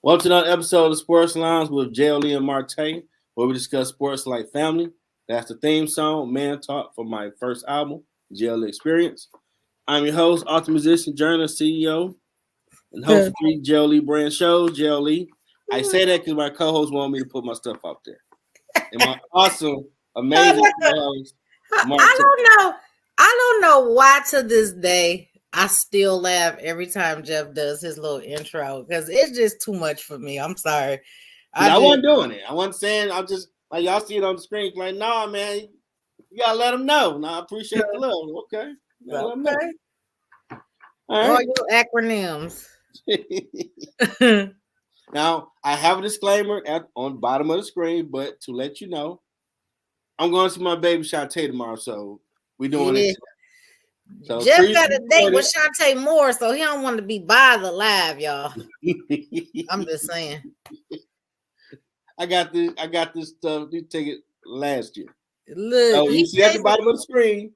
Welcome to another episode of Sports Lounge with JLE Marte, where we discuss sports like family. That's the theme song, Man Talk, for my first album, JLE Experience. I'm your host, author, musician, journalist, CEO, and host of 3 JLE brand shows, JLE. I say that because my co-host wanted me to put my stuff out there. And my awesome, amazing co-host, Marte. I don't know why to this day I still laugh every time Jeff does his little intro because it's just too much for me. I'm sorry. I wasn't doing it. I wasn't saying, I'm just, like y'all see it on the screen, like, nah, man, you gotta let them know. Nah, I appreciate the love. Okay. Okay. All right. All your acronyms. Now, I have a disclaimer on the bottom of the screen, but to let you know, I'm going to see my baby Shantae tomorrow, so we're doing it. So Jeff got a date with Shantae Moore, so he don't want to be bothered live, y'all. I'm just saying. I got this stuff. You take it last year. Look, so you see at the bottom of the screen.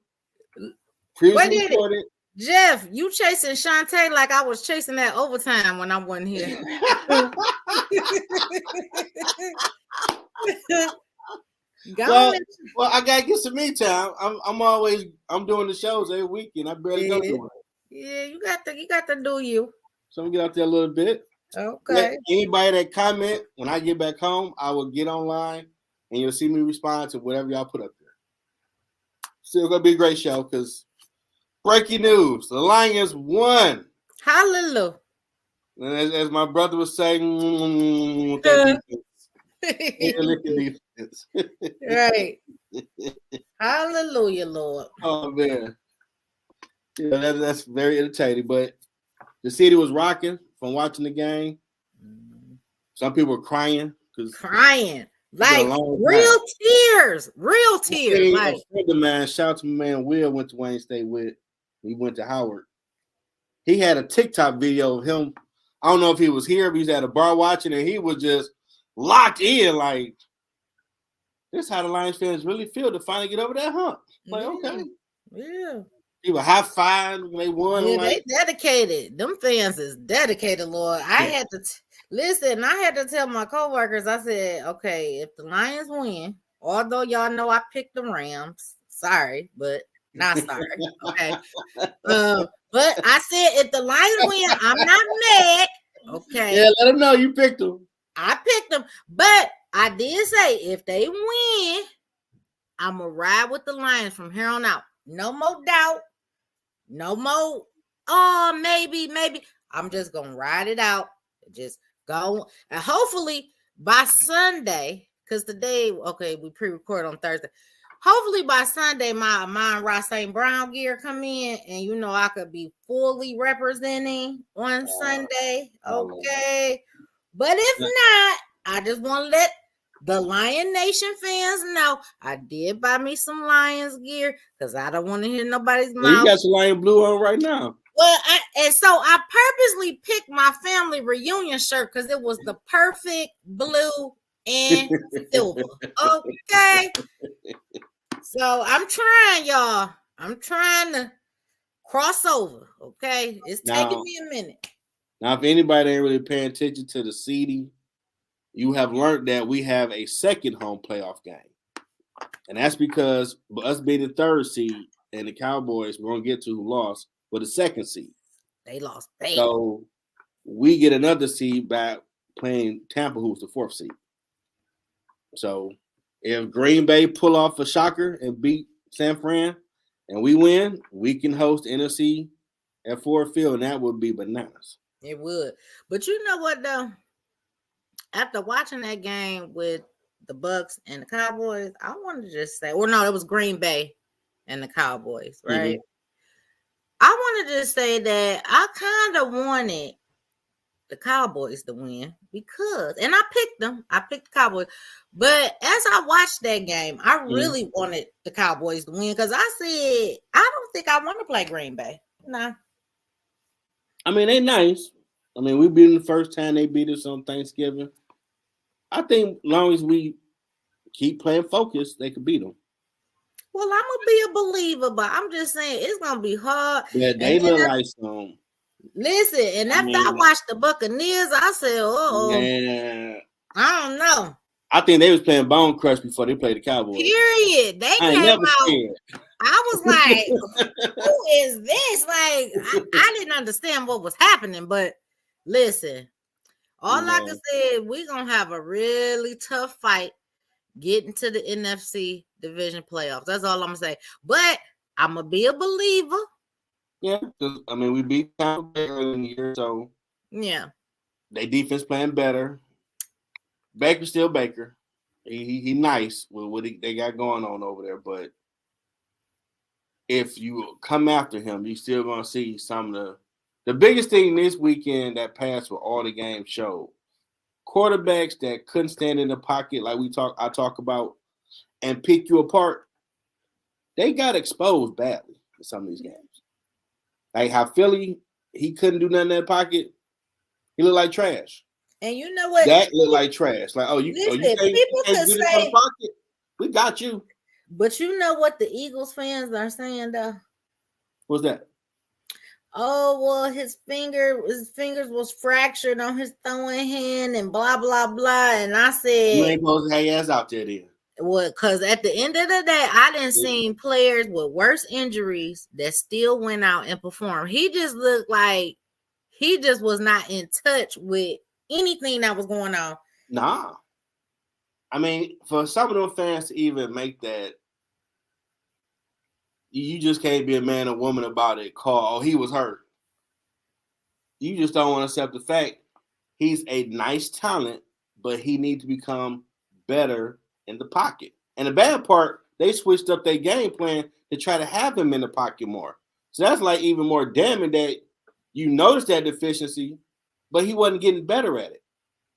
Previously recorded. Jeff, you chasing Shantae like I was chasing that overtime when I wasn't here. Well, I gotta get some me time. I'm doing the shows every week, and I barely go to it. Yeah, you got to do you. So I'm gonna get out there a little bit. Okay. Anybody that comment when I get back home, I will get online, and you'll see me respond to whatever y'all put up there. Still gonna be a great show because breaking news: the Lions won. Hallelujah. And as my brother was saying, right. Hallelujah, Lord. Oh man. Yeah, that's very entertaining. But the city was rocking from watching the game. Some people were crying. Like real tears. Like a friend of mine, shout out to my man Will, went to Wayne State with. He went to Howard. He had a TikTok video of him. I don't know if he was here, but he was at a bar watching, and he was just locked in, like, this is how the Lions fans really feel to finally get over that hump. Like, okay. Yeah. He was high five when they won. Yeah, they dedicated. Them fans is dedicated, Lord. I had to tell my coworkers, I said, okay, if the Lions win, although y'all know I picked the Rams, sorry, but not sorry. Okay. But I said, if the Lions win, I'm not mad. Okay. Yeah, let them know you picked them. I picked them, but I did say if they win, I'm gonna ride with the Lions from here on out. No more doubt. No more. Oh, maybe. I'm just gonna ride it out. Just go, and hopefully by Sunday, because today, okay, we pre-record on Thursday. Hopefully by Sunday, my Ross St. Brown gear come in, and I could be fully representing on Sunday. Okay. But if not, I just want to let the Lion Nation fans know I did buy me some Lions gear because I don't want to hear nobody's mouth. You got some Lion blue on right now. Well, so I purposely picked my family reunion shirt because it was the perfect blue and silver. Okay. So I'm trying, y'all. I'm trying to cross over. Okay. It's taking me a minute. Now, if anybody ain't really paying attention to the seeding, you have learned that we have a second home playoff game. And that's because us being the third seed and the Cowboys, we're going to get to who lost, were the second seed. They lost. So we get another seed back playing Tampa, who's the fourth seed. So if Green Bay pull off a shocker and beat San Fran and we win, we can host NFC at Ford Field, and that would be bananas. It would. But you know what, though? After watching that game with the Bucks and the Cowboys, I wanted to just say, well, no, it was Green Bay and the Cowboys, right? Mm-hmm. I wanted to say that I kind of wanted the Cowboys to win because, and I picked them. I picked the Cowboys. But as I watched that game, I really wanted the Cowboys to win because I said, I don't think I want to play Green Bay. No. I mean, they nice. I mean, we beat them the first time they beat us on Thanksgiving. I think as long as we keep playing focused, they could beat them. Well, I'm gonna be a believer, but I'm just saying it's gonna be hard. Yeah, they look like some. Listen, and after I watched the Buccaneers, I said, yeah, I don't know. I think they was playing Bone Crush before they played the Cowboys. Period. They came out. I was like, who is this? Like, I didn't understand what was happening, but listen, all I can say is we're gonna have a really tough fight getting to the NFC division playoffs. That's all I'm gonna say. But I'm gonna be a believer. Yeah, because I mean we beat Tampa Bay early in the year, so yeah, their defense playing better. Baker's still Baker. He nice with what they got going on over there, but if you come after him, you still gonna see some of the biggest thing this weekend that passed with all the games showed. Quarterbacks that couldn't stand in the pocket like I talk about and pick you apart, they got exposed badly in some of these games. Like how Philly, he couldn't do nothing in that pocket. He looked like trash. And you know what? That looked like trash. Like, you listen, can't people could get it from the pocket. We got you. But you know what the Eagles fans are saying though? What's that? Oh, well, his fingers was fractured on his throwing hand and blah, blah, blah. And I said, you ain't supposed to have your ass out there then. Well, because at the end of the day, I didn't see players with worse injuries that still went out and performed. He just looked like he just was not in touch with anything that was going on. Nah. I mean, for some of them fans to even make that, you just can't be a man or woman about it. He was hurt. You just don't want to accept the fact he's a nice talent, but he needs to become better in the pocket. And the bad part, they switched up their game plan to try to have him in the pocket more. So that's like even more damning that you noticed that deficiency, but he wasn't getting better at it.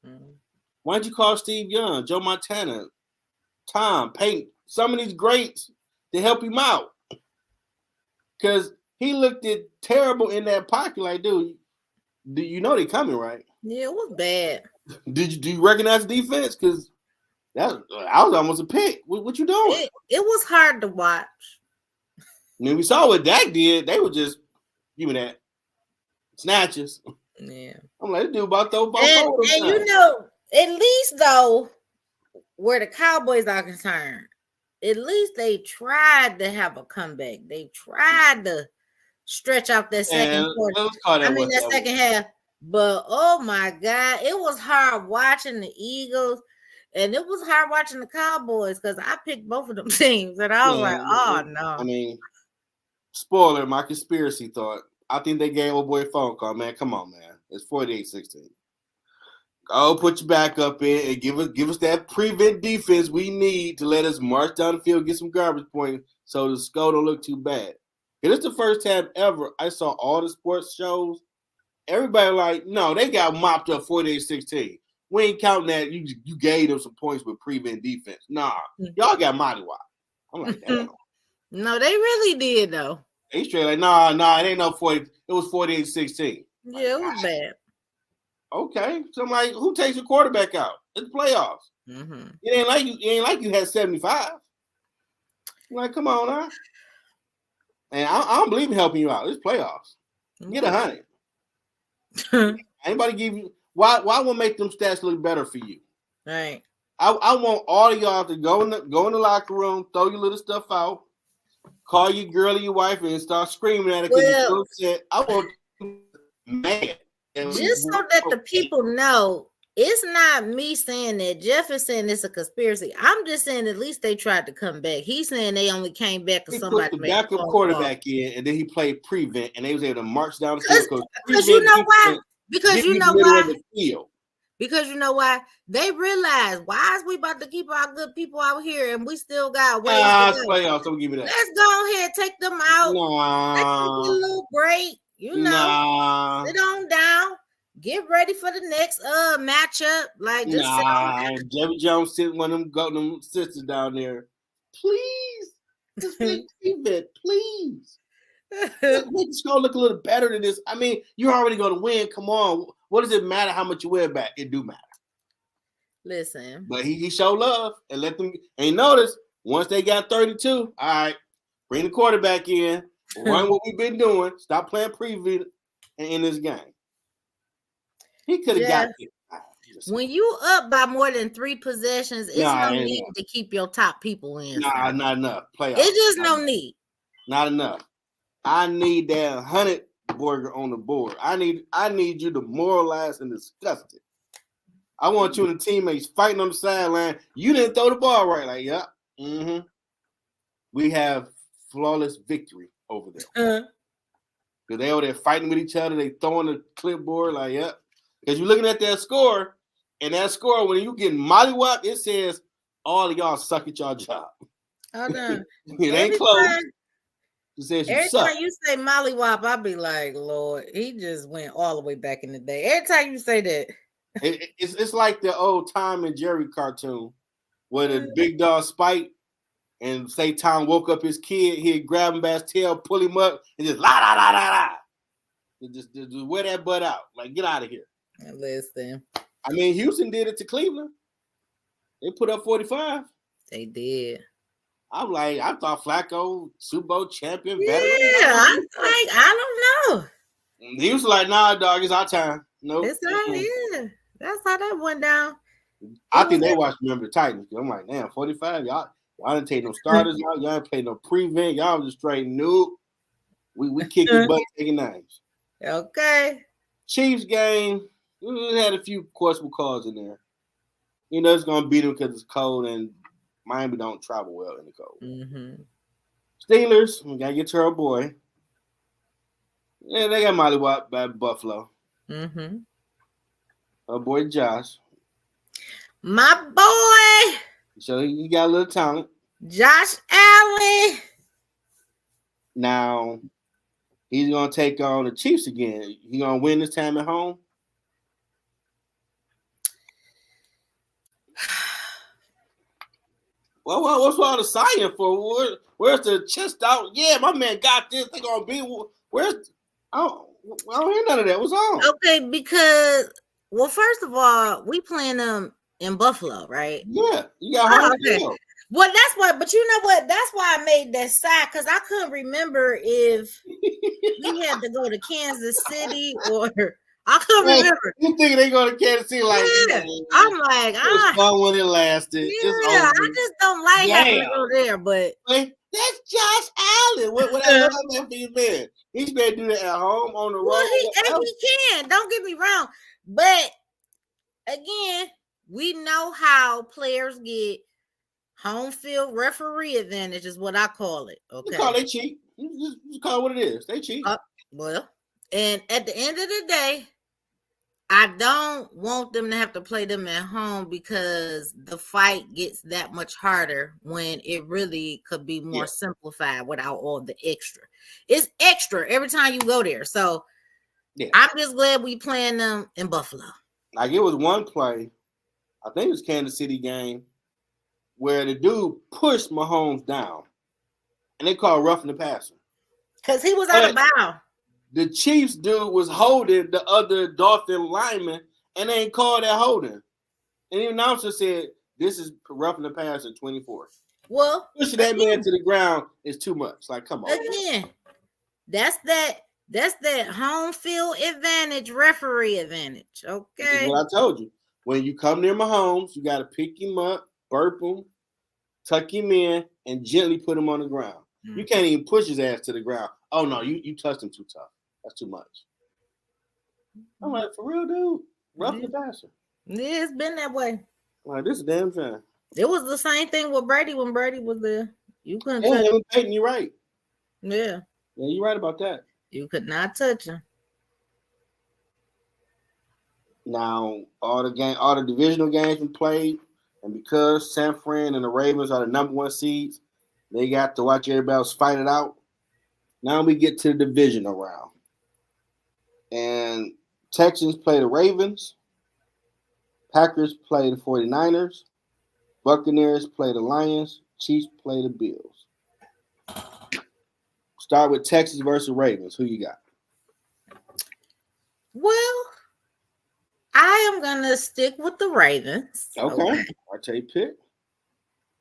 Mm-hmm. Why don't you call Steve Young, Joe Montana, Tom, Payton, some of these greats to help him out? Because he looked terrible in that pocket. Like, dude, do you know they coming, right? Yeah, it was bad. Do you recognize the defense? Because I was almost a pick. What you doing? It was hard to watch. I mean, we saw what Dak did. They were just, give me that. Snatches. Yeah. I'm like, this dude about to throw and you know, at least though, where the Cowboys are concerned, at least they tried to have a comeback. They tried to stretch out that second quarter. That second half. But oh my God, it was hard watching the Eagles, and it was hard watching the Cowboys because I picked both of them teams, and I was like, oh no. I mean, spoiler, my conspiracy thought. I think they gave old boy a phone call, man. Come on, man. It's 48-16. Oh, put your back up in and give us that prevent defense we need to let us march down the field, get some garbage points so the score don't look too bad. And it's the first time ever I saw all the sports shows. Everybody like, no, they got mopped up 48-16. We ain't counting that. You gave them some points with prevent defense. Nah, y'all got mollywop. I'm like, damn. No, they really did though. They straight like, nah, it ain't no 40. It was 48-16. Yeah, it was bad. Okay, so I'm like, who takes your quarterback out? It's playoffs. Mm-hmm. It ain't like you had 75. I'm like, come on now. And I don't believe in helping you out. It's playoffs. Get 100. Anybody give you why won't make them stats look better for you? Right. I want all of y'all to go in the locker room, throw your little stuff out, call your girl or your wife, and start screaming at it because you're so upset. I want mad. Just so that the people know, it's not me saying that. Jeff is saying it's a conspiracy. I'm just saying at least they tried to come back. He's saying they only came back because somebody put the backup quarterback in, and then he played prevent, and they was able to march down the field. Because you know why? Because you know why? Because you know why? They realize, why is we about to keep our good people out here and we still got ways to go? Playoffs, don't give me that. Let's go ahead, take them out. Let's take a little break. You know, sit on down. Get ready for the next matchup. Like just sit on down. Jerry Jones sitting one of them sisters down there. Please, just please. Make the score look a little better than this. I mean, you're already going to win. Come on. What does it matter how much you wear back? It do matter. Listen. But he showed love and let them. And notice once they got 32, all right, bring the quarterback in, run what we've been doing. Stop playing preview in this game. He could have got it. When you up by more than 3 possessions, it's no need to keep your top people in. Nah, not enough. Playoffs. It's just no need. Not enough. I need that 100 burger on the board. I need you to demoralize and disgust it. I want you and the teammates fighting on the sideline. You didn't throw the ball right. Like, yeah. Mm-hmm. We have flawless victory over them. Because they over there fighting with each other. They throwing the clipboard like, yeah. Because you're looking at that score, and that score, when you get mollywopped, it says all of y'all suck at y'all job. Hold on. It ain't close. It says you every suck. time you say mollywop, I'll be like, Lord, he just went all the way back in the day. Every time you say that. It's like the old Tom and Jerry cartoon where the big dog Spike and say Tom woke up his kid, he'd grab him by his tail, pull him up, and just la la la la la. Just wear that butt out. Like, get out of here. Listen. I mean, Houston did it to Cleveland. They put up 45. They did. I'm like, I thought Flacco, Super Bowl champion, veteran. Yeah, I'm like, I don't know. He was like, nah, dog, it's our time. No, it's not. Yeah, that's how that went down. I think they watched Remember the Titans. I'm like, damn, 45, y'all didn't take no starters, y'all didn't play no prevent, y'all was just straight noob. We kicked your butt taking names. Okay. Chiefs game, we had a few questionable calls in there. You know, it's gonna beat them because it's cold and Miami don't travel well in the cold. Mm-hmm. Steelers, we gotta get to our boy. Yeah, they got mollywop by Buffalo. Mm-hmm. Our boy Josh. My boy. So he got a little talent. Josh Allen. Now, he's going to take on the Chiefs again. He going to win this time at home? Well, what's all the sign for? Where's the chest out? Yeah, my man got this. They going to be. I don't hear none of that. What's on? Okay, because, well, first of all, we playing them in Buffalo, right? Yeah, you got home field. Well, that's why, but you know what? That's why I made that side, because I couldn't remember if we had to go to Kansas City or I couldn't remember. You think they go to Kansas City like I'm like, it's fun when it lasted. Yeah, I just don't like having to go there, but that's Josh Allen. What I love that for you, man. He's better do that at home on the road. Well, he can. Don't get me wrong, but again, we know how players get home field referee advantage is what I call it. Okay, you call it cheat. You call it what it is. They cheat. Well, and at the end of the day, I don't want them to have to play them at home because the fight gets that much harder when it really could be more simplified without all the extra. It's extra every time you go there. So I'm just glad we playing them in Buffalo. Like it was one play, I think it was Kansas City game, where the dude pushed Mahomes down, and they called roughing the passer because he was out of bounds. The Chiefs dude was holding the other Dolphin lineman, and they ain't called that holding. And the announcer said, "This is roughing the passer 24." Well, pushing that man to the ground is too much. Like, come on. Again, that's that home field advantage, referee advantage. Okay. This is what I told you. When you come near Mahomes, you got to pick him up, burp him, tuck him in, and gently put him on the ground. Mm-hmm. You can't even push his ass to the ground. Oh, no, you touched him too tough. That's too much. I'm like, for real, dude? Rough the passer. Yeah, it's been that way. Like, this is damn time. It was the same thing with Brady when Brady was there. You couldn't touch him. Peyton, you're right. Yeah. Yeah, you're right about that. You could not touch him. Now, all the divisional games we played, and because San Fran and the Ravens are the number one seeds, they got to watch everybody else fight it out. Now we get to the divisional round. And Texans play the Ravens. Packers play the 49ers. Buccaneers play the Lions. Chiefs play the Bills. Start with Texas versus Ravens. Who you got? Well, I am gonna stick with the Ravens. Okay. I'll take pick.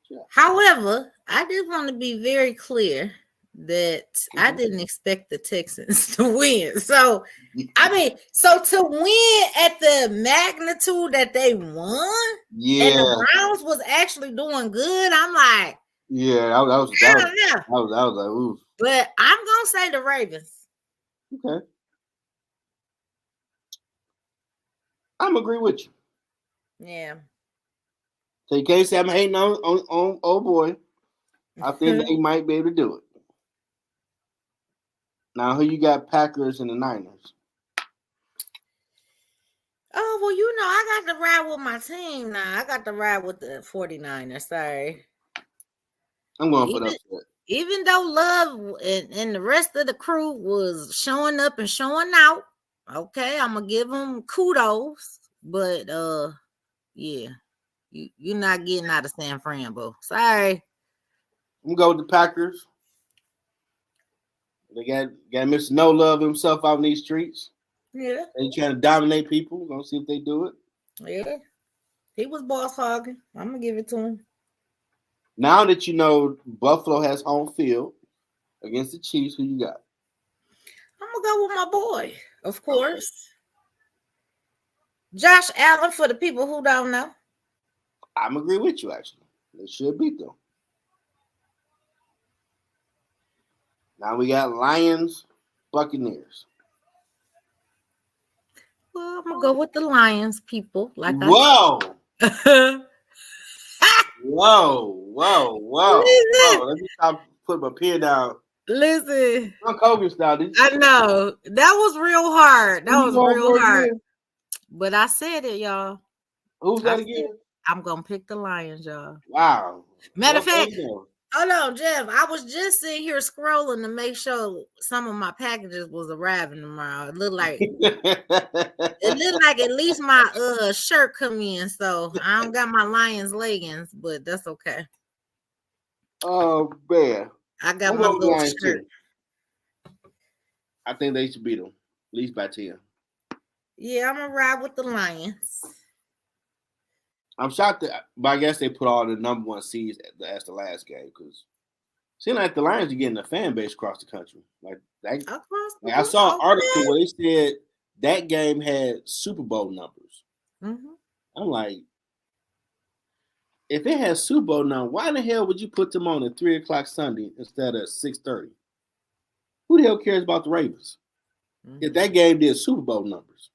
Yeah. However, I just want to be very clear that I didn't expect the Texans to win. So, I mean, so to win at the magnitude that they won, and the Browns was actually doing good, I'm like, that was like, ooh. But I'm gonna say the Ravens. Okay. I'm agree with you. Yeah. So you can't say I'm hating on old boy. I think they might be able to do it. Now, who you got? Packers and the Niners. Oh, well, you know, I got to ride with my team now. I got to ride with the 49ers. Sorry. I'm going for that. Even though Love and the rest of the crew was showing up and showing out, okay, I'm going to give them kudos. But, yeah, you're not getting out of San Fran, bro. Sorry. I'm going to go with the Packers. They got Mr. No Love himself out in these streets. Yeah. They trying to dominate people. We're going to see if they do it. Yeah. He was boss hogging. I'm going to give it to him. Now that you know Buffalo has home field against the Chiefs, who you got? I'm going to go with my boy, of course. Okay. Josh Allen, for the people who don't know. I'm agree with you, actually. They should beat them. Now we got Lions, Buccaneers. Well, I'm going to go with the Lions, people. Like Whoa. Whoa. Let me stop putting my pen down. Listen. Hogan style. I know. That was real hard. That was real hard. Again? But I said it, y'all. Who's that again? I'm going to pick the Lions, y'all. Wow. Matter of fact, hold on, Jeff. I was just sitting here scrolling to make sure some of my packages was arriving tomorrow. It looked like at least my shirt come in, so I don't got my Lions leggings, but that's okay. Oh man, I got my little shirt. Too. I think they should beat them at least by 10. Yeah, I'm gonna ride with the Lions. I'm shocked but I guess they put all the number one seeds as the last game because it seems like the Lions are getting a fan base across the country. I saw an article where they said that game had Super Bowl numbers. Mm-hmm. I'm like, if it has Super Bowl numbers, why the hell would you put them on at 3:00 Sunday instead of 6:30? Who the hell cares about the Ravens? Mm-hmm. If that game did Super Bowl numbers.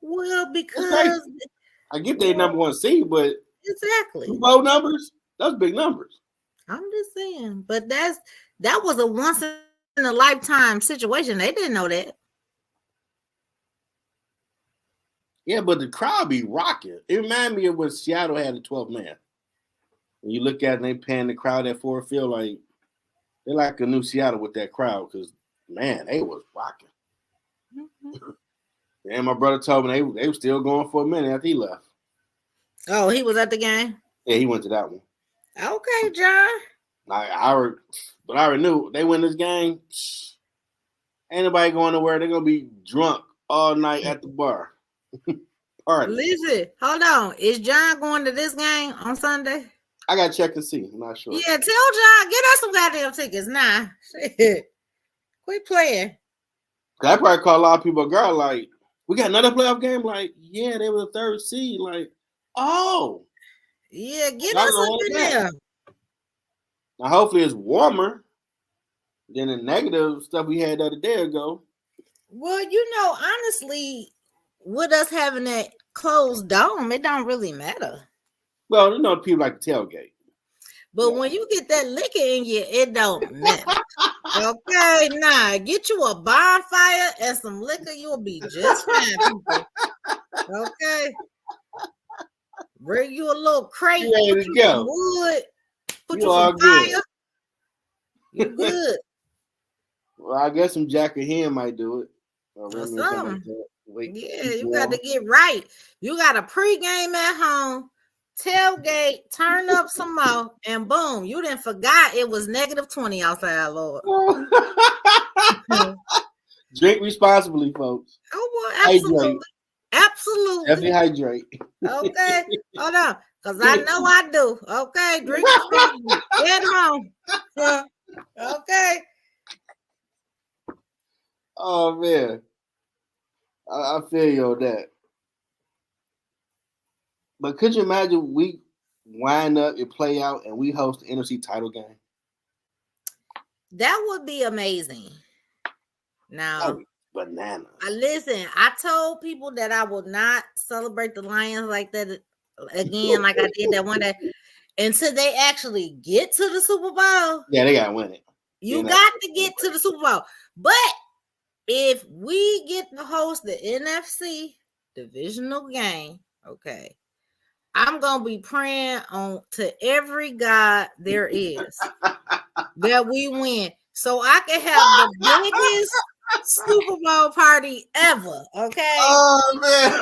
Well, because I get they number one seed, but exactly Super Bowl numbers, those big numbers. I'm just saying, but that was a once in a lifetime situation. They didn't know that. Yeah, but the crowd be rocking. It reminded me of when Seattle had a 12 man. When you look at it and they pan the crowd at Ford Field, like they're like a new Seattle with that crowd because man, they was rocking. Mm-hmm. And my brother told me they were still going for a minute after he left. Oh, he was at the game? Yeah, he went to that one. Okay, John. But I already knew they win this game. Ain't nobody going nowhere. They're gonna be drunk all night at the bar. Party. Listen, hold on. Is John going to this game on Sunday? I gotta check and see. I'm not sure. Yeah, tell John, get us some goddamn tickets now. Shit. Quit playing. I probably call a lot of people a girl like, we got another playoff game. Like, yeah, they were the third seed. Like, oh, yeah, get us up in there. Now, hopefully, it's warmer than the negative stuff we had the other day ago. Well, honestly, with us having that closed dome, it don't really matter. Well, people like to tailgate. But when you get that liquor in you, it don't matter. Okay, nah, get you a bonfire and some liquor, you'll be just fine, people. Okay. Bring you a little crate, put you some wood, put you some fire. You good. Well, I guess some Jack and Hen might do it. Or something. Yeah, you got to get right. You got a pregame at home, tailgate, turn up some more, and boom, you didn't forgot it was -20 outside, Lord. Drink responsibly, folks. Oh, well, absolutely. Absolutely. Definitely hydrate. Okay. Hold on. Because I know I do. Okay. Drink responsibly. Get home. Okay. Oh man. I feel you on that. But could you imagine we wind up and play out and we host the NFC title game? That would be amazing. Now, bananas. Listen, I told people that I will not celebrate the Lions like that again, like I did that one day, until they actually get to the Super Bowl. Yeah, they gotta win it. You got to get to the Super Bowl. But if we get to host the NFC divisional game, okay, I'm gonna be praying on to every God there is that we win, so I can have the biggest Super Bowl party ever. Okay. Oh man.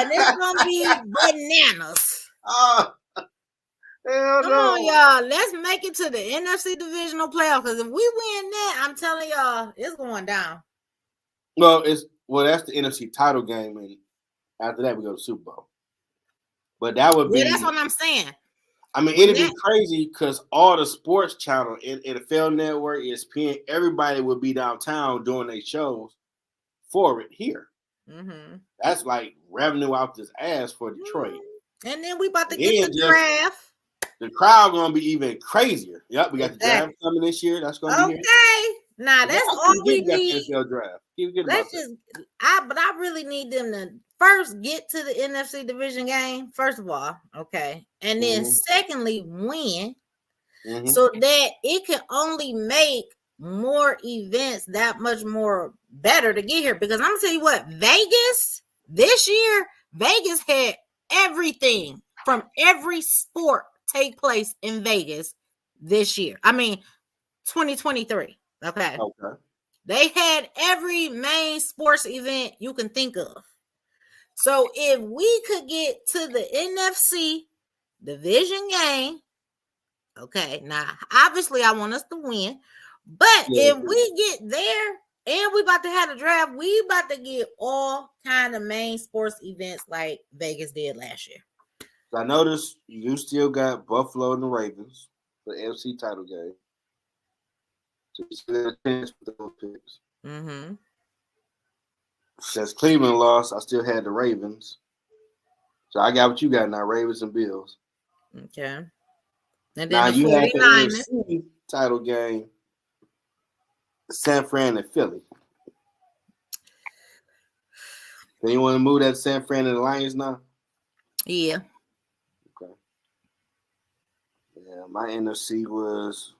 And it's gonna be bananas. Oh, hell Come no. on, y'all. Let's make it to the NFC divisional playoff. Because if we win that, I'm telling y'all, it's going down. Well, that's the NFC title game, and after that we go to Super Bowl. But that would be. That's what I'm saying. I mean, it'd be crazy because all the sports channel, NFL Network, ESPN, everybody would be downtown doing their shows for it here. Mm-hmm. That's like revenue out this ass for Detroit. Mm-hmm. And then we about to get the draft. The crowd gonna be even crazier. Yep, we got the draft coming this year. That's gonna be here. Nah, that's all we need. Draft. But I really need them to first get to the NFC division game, first of all, okay, and then secondly, win, so that it can only make more events that much more better to get here. Because I'm gonna tell you what, Vegas this year, Vegas had everything from every sport take place in Vegas this year. I mean, 2023. Okay. They had every main sports event you can think of. So if we could get to the NFC division game, okay, now obviously I want us to win, but if we get there and we about to have a draft, we about to get all kind of main sports events like Vegas did last year. I noticed you still got Buffalo and the Ravens for the NFC title game. So you still have a chance with those picks. Mm-hmm. Since Cleveland lost, I still had the Ravens. So I got what you got now, Ravens and Bills. Okay. And then now the you 49ers. had the NFC title game, San Fran and Philly. Do you want to move that San Fran and the Lions now? Yeah. Okay. Yeah, my NFC was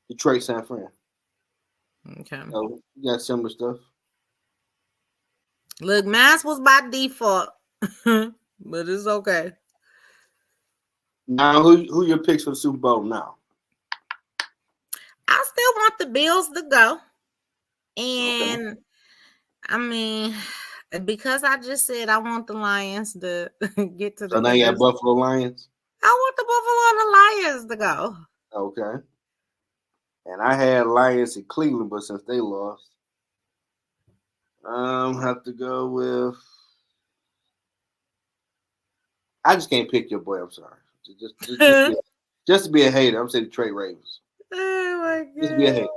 Detroit, San Fran. Okay. So you got similar stuff. Look, mine was by default, but it's okay. Now, who your picks for the Super Bowl now? I still want the Bills to go. And, I mean, because I just said I want the Lions to get to the... So now you got Buffalo Lions? I want the Buffalo and the Lions to go. Okay. And I had Lions in Cleveland, but since they lost, have to go with. I just can't pick your boy. I'm sorry. Just to be a hater, I'm saying Detroit Ravens. Oh my god! Just be a hater.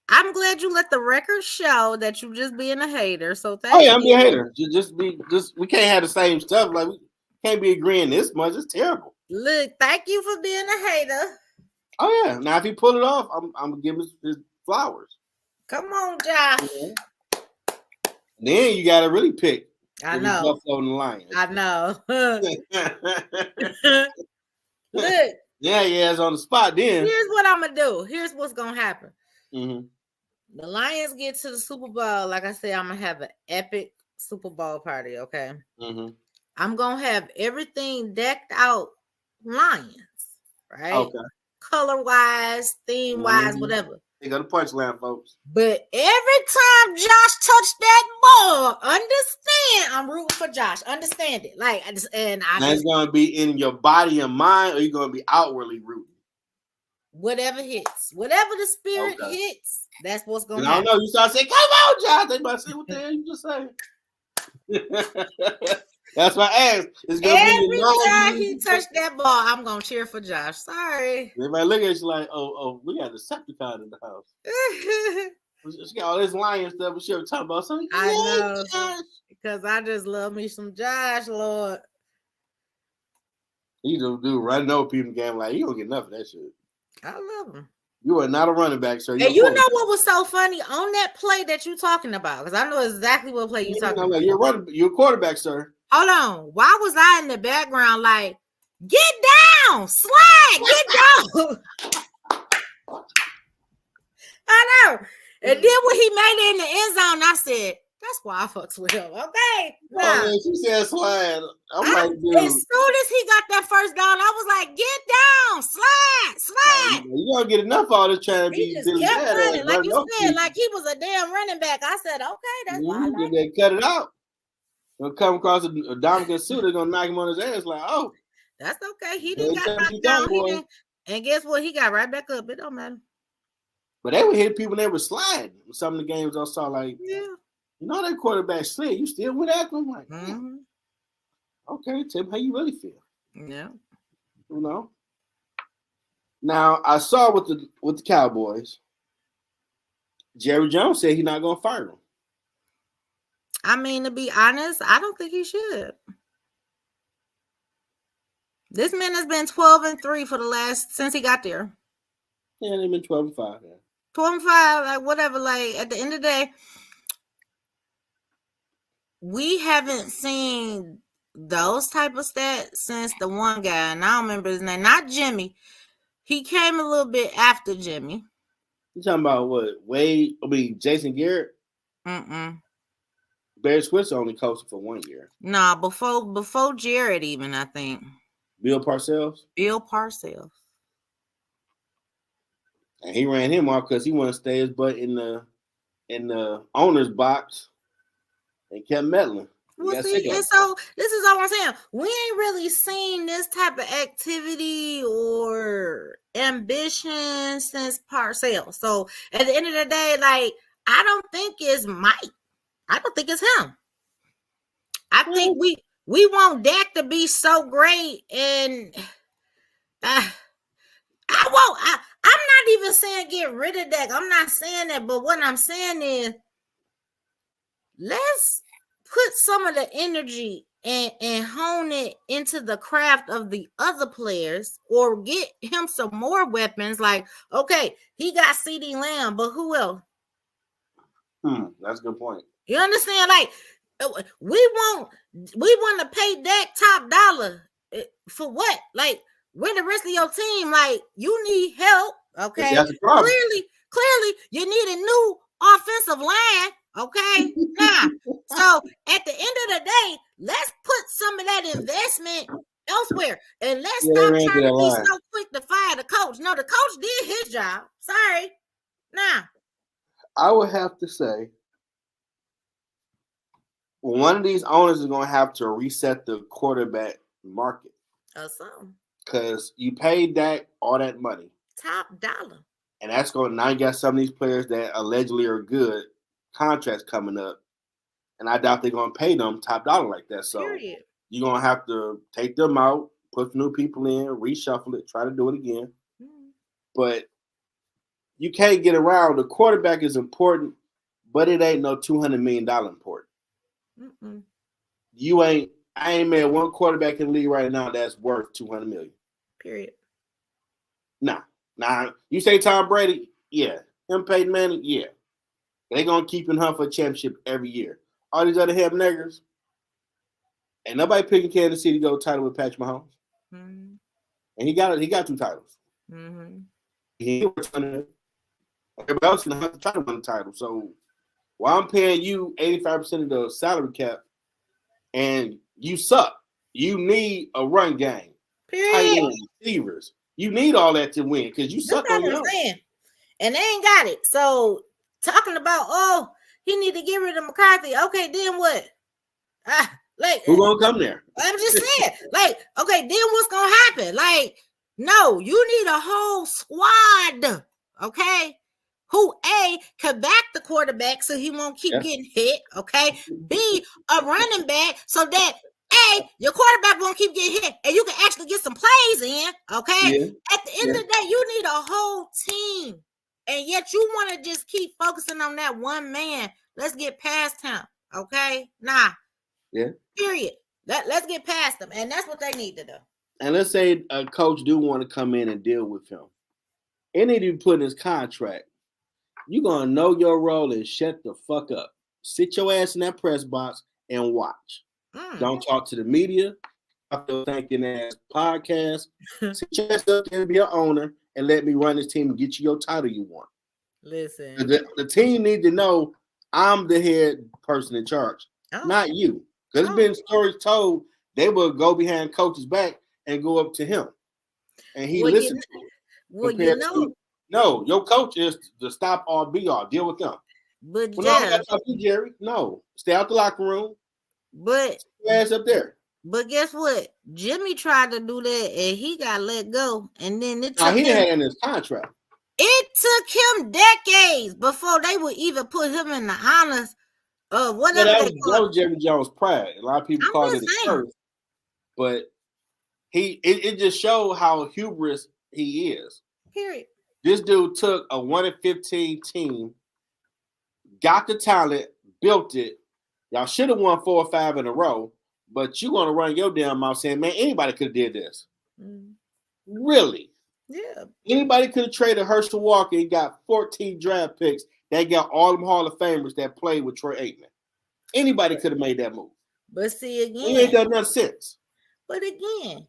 I'm glad you let the record show that you just being a hater. So thank you. I'm being a hater. We can't have the same stuff. Like we can't be agreeing this much. It's terrible. Look, thank you for being a hater. Oh yeah. Now if he pull it off, I'm gonna give him his flowers. Come on, Josh. Yeah. Then you gotta really pick. I know. Buffalo and the Lions. I know. Look. Yeah, it's on the spot then. Here's what I'm gonna do. Here's what's gonna happen. Mm-hmm. The Lions get to the Super Bowl. Like I said, I'm gonna have an epic Super Bowl party. Okay. Mm-hmm. I'm gonna have everything decked out Lions, right? Okay. Color wise, theme wise, whatever. They got a punchline, folks. But every time Josh touched that ball, understand, I'm rooting for Josh. Understand it. It's gonna be in your body and mind, or you're gonna be outwardly rooting? whatever hits, whatever the spirit Okay. hits, that's what's And gonna I don't happen. know. You start saying, "Come on, Josh." They might say, "What the hell you just saying?" That's why I asked. It's gonna be Every your time he touched that ball, I'm gonna cheer for Josh. Sorry. They might look at you like, "Oh, we got a Decepticon in the house. She got all this lion stuff, but she ever talking about something." I know, Josh. because I just love me some Josh, Lord. He just do running over people in the game like you don't get enough of that shit. I love him. You are not a running back, sir. And you know what was so funny on that play that you talking about? Because I know exactly what play you talking about. You're a quarterback, sir. Hold on. Why was I in the background like, get down, slide, get down? I know. And then when he made it in the end zone, I said, that's why I fucks with him. Okay. Nah. Oh, man, she said slide. I'm like, dude. As soon as he got that first down, I was like, get down, slide. You don't get enough of all this trying to he be. Just kept running, like you said, like he was a damn running back. I said, okay, that's why I like it. Cut it out. They'll come across a Dominican suit, they're gonna knock him on his ass like, oh. That's okay. He didn't got knocked down. And guess what? He got right back up. It don't matter. But they would hit people when they were sliding. Some of the games I saw, like, yeah. You know that quarterback slid. You still went after him? Like, okay, Tim, how you really feel? Yeah. You know? Now, I saw with the Cowboys, Jerry Jones said he's not going to fire him. I mean, to be honest, I don't think he should. This man has been 12-3 for the last, since he got there. Yeah, they've been 12-5. Yeah. 12-5, like whatever. Like at the end of the day, we haven't seen those type of stats since the one guy, and I don't remember his name, not Jimmy. He came a little bit after Jimmy. You talking about what? Jason Garrett? Barry Switzer only coached for 1 year. Nah, before Jared even, I think. Bill Parcells? Bill Parcells. And he ran him off because he wanted to stay his butt in the owner's box and kept meddling. Well, see, and so this is all I'm saying. We ain't really seen this type of activity or ambition since Parcells. So at the end of the day, like, I don't think it's Mike. I don't think it's him. I think we want Dak to be so great, and I'm not even saying get rid of Dak. I'm not saying that, but what I'm saying is let's put some of the energy and hone it into the craft of the other players, or get him some more weapons. Like, okay, he got CeeDee Lamb, but who else? That's a good point. You understand? Like, we want to pay Dak top dollar for what? Like, we're the rest of your team. Like, you need help. Okay. Clearly, you need a new offensive line. Okay. Now, so at the end of the day, let's put some of that investment elsewhere, and let's stop trying to be so quick to fire the coach. No, the coach did his job. Sorry. Nah. I would have to say, one of these owners is going to have to reset the quarterback market. Because you paid Dak all that money. Top dollar. And that's going to, now you got some of these players that allegedly are good, contracts coming up. And I doubt they're going to pay them top dollar like that. So you're going to have to take them out, put new people in, reshuffle it, try to do it again. But you can't get around. The quarterback is important, but it ain't no $200 million important. I ain't met one quarterback in the league right now that's worth $200 million. Period. Nah. You say Tom Brady? Yeah. Him, Peyton Manning? Yeah. They gonna keep him hunt for a championship every year. All these other ham niggers, ain't nobody picking Kansas City to go title with Patrick Mahomes. And he got 2 titles. He everybody else gonna have to try to win the title. So while I'm paying you 85% of the salary cap, and you suck, you need a run game. Tight end, receivers. You need all that to win because you suck on your own. And they ain't got it. So talking about, he need to get rid of McCarthy. Okay, then what? Who gonna come there? I'm just saying, like, okay, then what's gonna happen? Like, No, you need a whole squad, okay? Who A, can back the quarterback so he won't keep getting hit, okay? B, a running back so that A, your quarterback won't keep getting hit and you can actually get some plays in, okay? Yeah. At the end of the day, you need a whole team. And yet you want to just keep focusing on that one man. Let's get past him, okay? Nah. Yeah. Period. Let's get past them. And that's what they need to do. And let's say a coach do want to come in and deal with him. It need to be put in his contract. You're going to know your role and shut the fuck up. Sit your ass in that press box and watch. Don't talk to the media. Thinking ass podcast. Sit your ass up there and be an owner and let me run this team and get you your title you want. Listen. The team need to know I'm the head person in charge, not you. Because there's been stories told they will go behind coach's back and go up to him. And he listened to him. Well, you know. No, your coach is the stop all be all. Deal with them. But well, no, I gotta talk to you, Jerry. No, stay out the locker room. But ass up there. But guess what? Jimmy tried to do that and he got let go. And then it took he him, had in his contract. It took him decades before they would even put him in the honors of whatever. That was Jerry Jones' pride. A lot of people call it a curse, but it just showed how hubris he is. Period. This dude took a 1-15 team, got the talent, built it. Y'all should have won 4 or 5 in a row, but you're gonna run your damn mouth saying, "Man, anybody could have did this." Really? Yeah. Anybody could have traded Herschel Walker and got 14 draft picks. They got all them Hall of Famers that played with Troy Aikman. Anybody could have made that move. But see again, he ain't done nothing since. But again.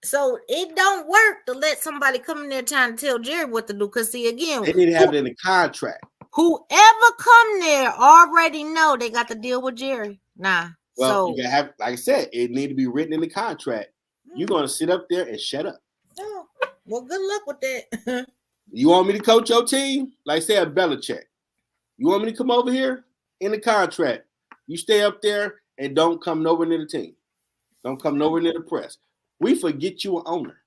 So it don't work to let somebody come in there trying to tell Jerry what to do. Because see, again, they didn't have it in the contract. Whoever come there already know they got to deal with Jerry. Nah. Well, you gotta have, like I said, it need to be written in the contract. You're gonna sit up there and shut up. Oh, well, good luck with that. You want me to coach your team? Like say a Belichick. You want me to come over here in the contract? You stay up there and don't come nowhere near the team. Don't come nowhere near the press. We forget you an owner.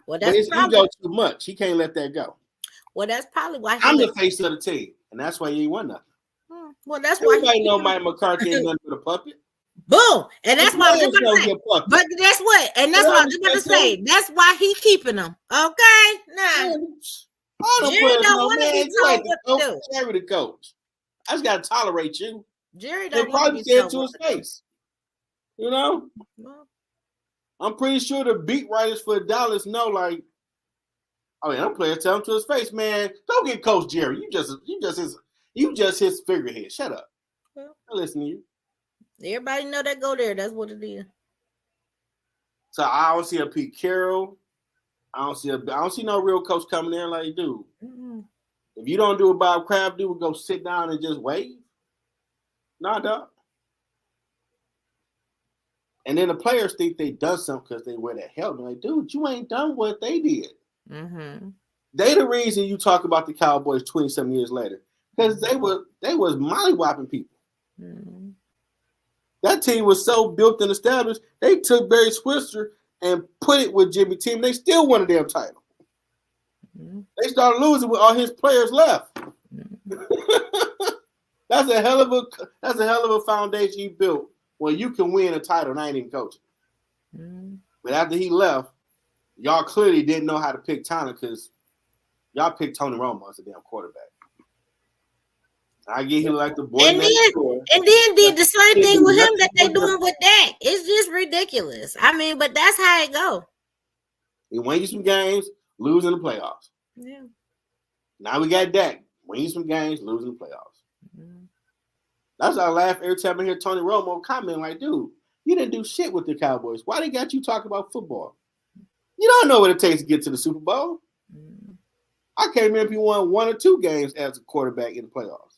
Well, that's but his ego too much. He can't let that go. Well, that's probably why I'm the face of the team, and that's why you ain't won nothing. Well, that's why everybody know Mike McCarthy ain't nothing but a puppet. Boom, and that's why I was about to say. But that's what, and that's what I was about to say. That's why he keeping them. Okay, nah. Jerry don't want to be told what to do. Jerry the coach. I just gotta tolerate you. Jerry don't probably say it to his face. You know. Well, I'm pretty sure the beat writers for Dallas know, like, oh yeah, them players tell him to his face, man, don't get Coach Jerry. You just his figurehead. Shut up. Well, I listen to you. Everybody know that go there. That's what it is. So I don't see a Pete Carroll. I don't see no real coach coming there like, dude. Mm-hmm. If you don't do what Bob Kraft do, go sit down and just wave. Nah, dog. And then the players think they done something because they wear that helmet. Like, dude, you ain't done what they did. Mm-hmm. They the reason you talk about the Cowboys 20-some years later. Because they was mollywopping people. Mm-hmm. That team was so built and established, they took Barry Switzer and put it with Jimmy Team. They still won a damn title. Mm-hmm. They started losing with all his players left. Mm-hmm. That's a hell of a foundation he built. Well, you can win a title and I ain't even coaching. Mm-hmm. But after he left, y'all clearly didn't know how to pick talent because y'all picked Tony Romo as a damn quarterback. I get him like the boy. And then did the same thing with him that they doing with Dak. It's just ridiculous. I mean, but that's how it go. He win you some games, lose in the playoffs. Yeah. Now we got Dak. Win you some games, lose in the playoffs. Mm-hmm. That's why I laugh every time I hear Tony Romo comment like, dude, you didn't do shit with the Cowboys. Why they got you talking about football? You don't know what it takes to get to the Super Bowl. Mm-hmm. I can't remember if you won 1 or 2 games as a quarterback in the playoffs.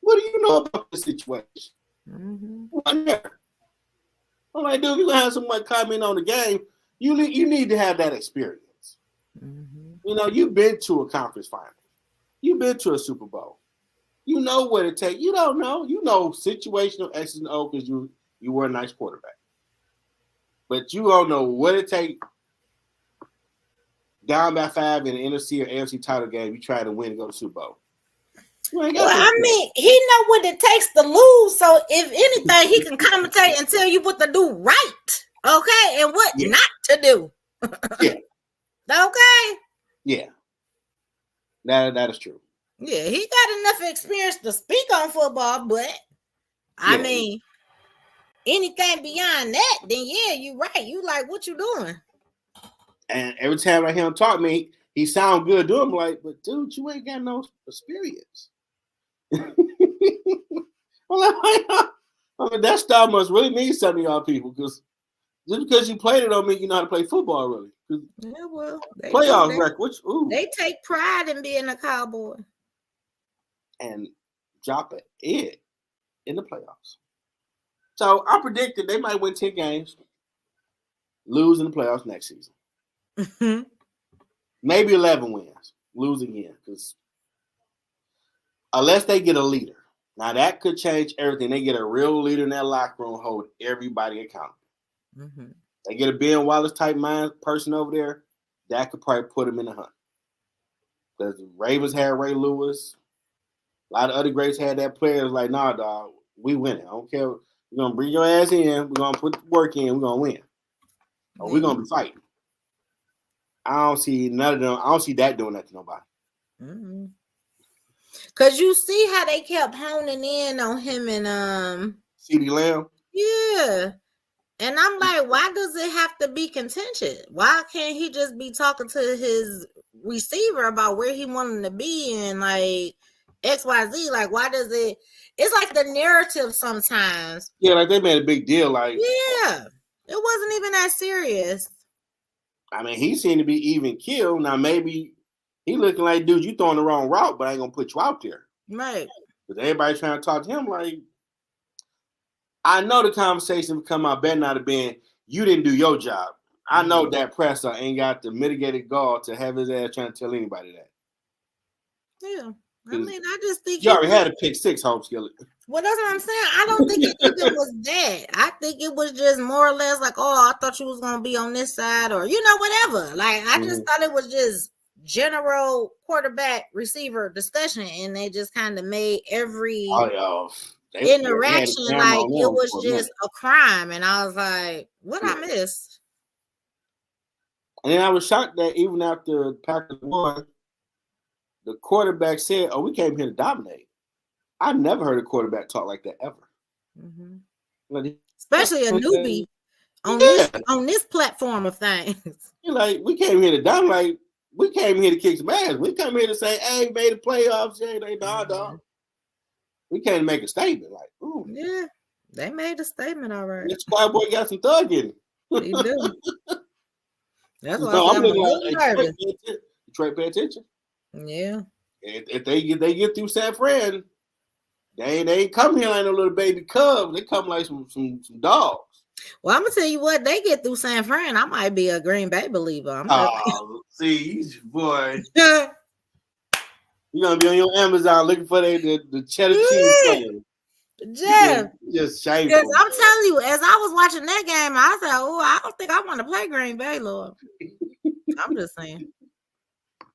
What do you know about the situation? Mm-hmm. I'm like, dude, you're going to have someone comment on the game. You need to have that experience. Mm-hmm. You know, you've been to a conference final. You've been to a Super Bowl. You know what it takes. You don't know. You know situational X's and O's because you were a nice quarterback. But you don't know what it takes. Down by 5 in the NFC or AFC title game, you try to win and go to Super Bowl. Well, I mean, he know what it takes to lose. So if anything, he can commentate and tell you what to do right, okay, and what not to do. Yeah. Okay. Yeah. That is true. Yeah, he got enough experience to speak on football, but I mean, anything beyond that, then yeah, you right. You like what you doing. And every time I hear him talk to me, he sound good doing. I'm like, but dude, you ain't got no experience. I mean, that style must really mean something to y'all people, because just because you played it don't mean you know how to play football, really. Yeah, well, playoff record, they take pride in being a Cowboy and drop it in the playoffs. So I predicted they might win 10 games, lose in the playoffs next season. Maybe 11 wins, lose again, because unless they get a leader. Now that could change everything. They get a real leader in that locker room, hold everybody accountable. Mm-hmm. They get a Ben Wallace type mind person over there, that could probably put them in the hunt. Because the Ravens had Ray Lewis. A lot of other greats had that player. It's like, nah, dog, we winning. I don't care. We're going to bring your ass in. We're going to put the work in. We're going to win. Or we're going to be fighting. I don't see none of them. I don't see that doing that to nobody. Mm-hmm. Cause you see how they kept honing in on him and CeeDee Lamb. Yeah. And I'm like, why does it have to be contentious? Why can't he just be talking to his receiver about where he wanted to be and like XYZ? Like, why does it? It's like the narrative sometimes. Yeah, like they made a big deal. Like, yeah, it wasn't even that serious. I mean, he seemed to be even killed. Now maybe he looking like, dude, you throwing the wrong route, but I ain't gonna put you out there. Right. Because everybody trying to talk to him like. I know the conversation would come out better not have been, you didn't do your job. I know that presser ain't got the mitigated gall to have his ass trying to tell anybody that. Yeah. I mean, I just think you already had a pick 6 home skillet. Well, that's what I'm saying. I don't think it even was that. I think it was just more or less like, oh, I thought you was gonna be on this side, or whatever. Like, I just thought it was just general quarterback receiver discussion, and they just kind of made every interaction like it was just a crime, and I was like, what I missed? And then I was shocked that even after Packers won, the quarterback said, "Oh, we came here to dominate." I've never heard a quarterback talk like that ever. Mm-hmm. Like, especially a newbie on this platform of things. Like, we came here to dominate. We came here to kick some ass. We come here to say, "Hey, made the playoffs." Yeah, they dog. We can't make a statement like, "Ooh." Yeah, they made a statement, all right. This squad boy got some thug in him. He do. That's why I'm looking like, Detroit, pay attention. Yeah. If they get through San Fran, they ain't come here like no little baby cubs. They come like some dogs. Well, I'm gonna tell you what, they get through San Fran, I might be a Green Bay believer. See, boy. You're gonna be on your Amazon looking for the cheddar cheese. Jeff, just shameful. Because I'm telling you, as I was watching that game, I said, "Oh, I don't think I want to play Green Bay, Lord." I'm just saying.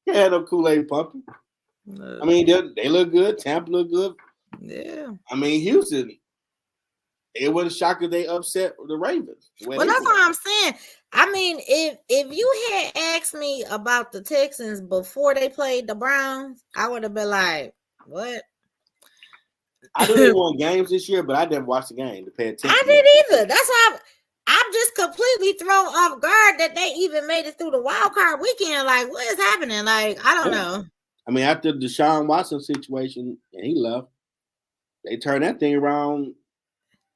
They had no Kool-Aid pumping. I mean, they look good. Tampa look good. Yeah. I mean, Houston. It wasn't shocked if they upset the Ravens. Well, that's what I'm saying. I mean, if you had asked me about the Texans before they played the Browns, I would have been like, "What?" I knew they won games this year, but I didn't watch the game to pay attention. I didn't either. That's why I'm just completely thrown off guard that they even made it through the wild card weekend. Like, what is happening? Like, I don't know. I mean, after the Deshaun Watson situation and he left, they turned that thing around.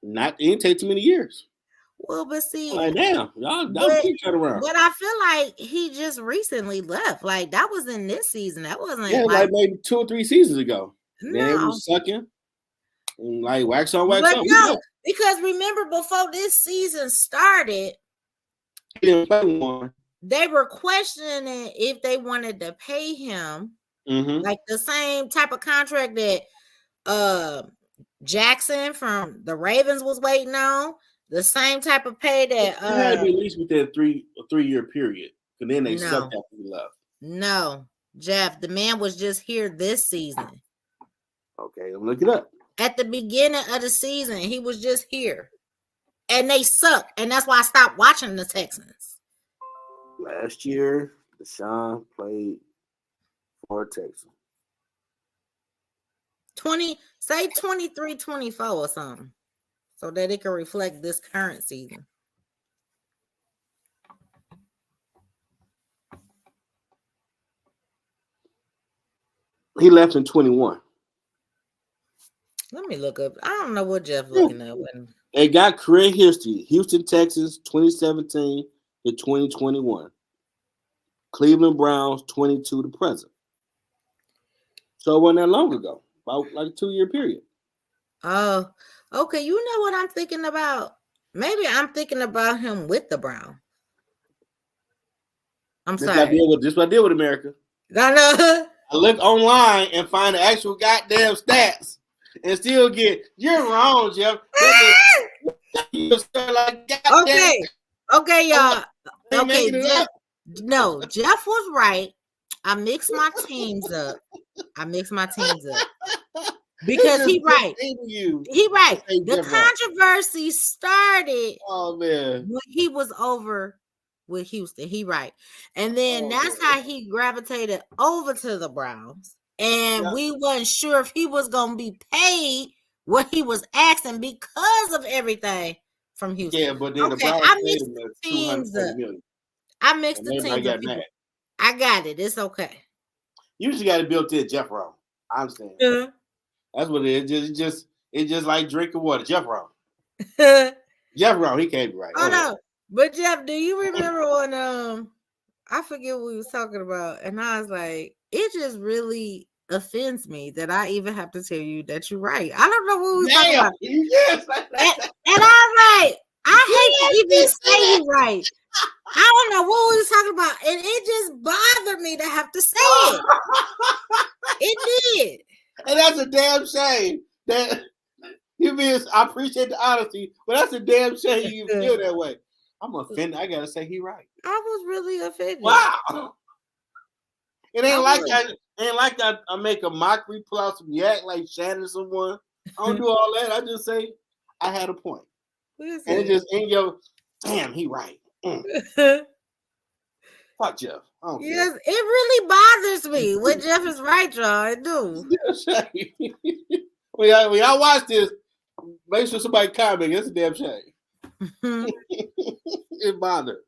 It didn't take too many years. Well, but see, like, damn, y'all keep turning around. But I feel like he just recently left. Like, that was in this season. That wasn't like maybe 2 or 3 seasons ago. No. Then it was sucking. And like wax on, wax off. No, because remember before this season started, he didn't play one. They were questioning if they wanted to pay him like the same type of contract that Jackson from the Ravens was waiting on. The same type of pay that It had to be at least within a 3-year period. And then they sucked after he left. No, Jeff, the man was just here this season. Okay, I'm looking it up. At the beginning of the season, he was just here. And they suck. And that's why I stopped watching the Texans. Last year, Deshaun played for Texas. 23-24 or something. So that it can reflect this current season. He left in 21. Let me look up. I don't know what Jeff looking up. They got career history. Houston Texans, 2017 to 2021. Cleveland Browns, 22 to present. So it wasn't that long ago. About like a 2-year period. Oh, okay. You know what I'm thinking about? Maybe I'm thinking about him with the Browns. I'm sorry. This is what I did with America. I know. I look online and find the actual goddamn stats and still get, you're wrong, Jeff. Okay, y'all. Okay, Jeff was right. I mixed my teams up. Because he right. He right. The controversy started when he was over with Houston. He right. And then that's how he gravitated over to the Browns. And we wasn't sure if he was going to be paid what he was asking because of everything from Houston. Yeah, but then the Browns paid him $240 million. I mixed the teams up. I got it. It's okay. You just got to build it, Jeff wrong. I understand. Yeah. That's what it is. It's just like drinking water. Jeff wrong. Jeff wrong. He can't be right. Oh no. But Jeff, do you remember when I forget what we was talking about, and I was like, it just really offends me that I even have to tell you that you're right. I don't know what we was talking about. Yes. And I was like, I hate to even say you right. I don't know what we was talking about, and it just bothered me to have to say it. It did. And that's a damn shame. That I appreciate the honesty, but that's a damn shame you feel that way. I'm offended. I gotta say he right. I was really offended. Wow. It ain't like I make a mockery, pull out some yak like Shannon someone. I don't do all that. I just say I had a point. Listen. And it just in your damn, he right. Fuck Jeff. Yes, it really bothers me when Jeff is right, y'all. It do. When y'all watch this, make sure somebody comment. It's a damn shame. It bothered.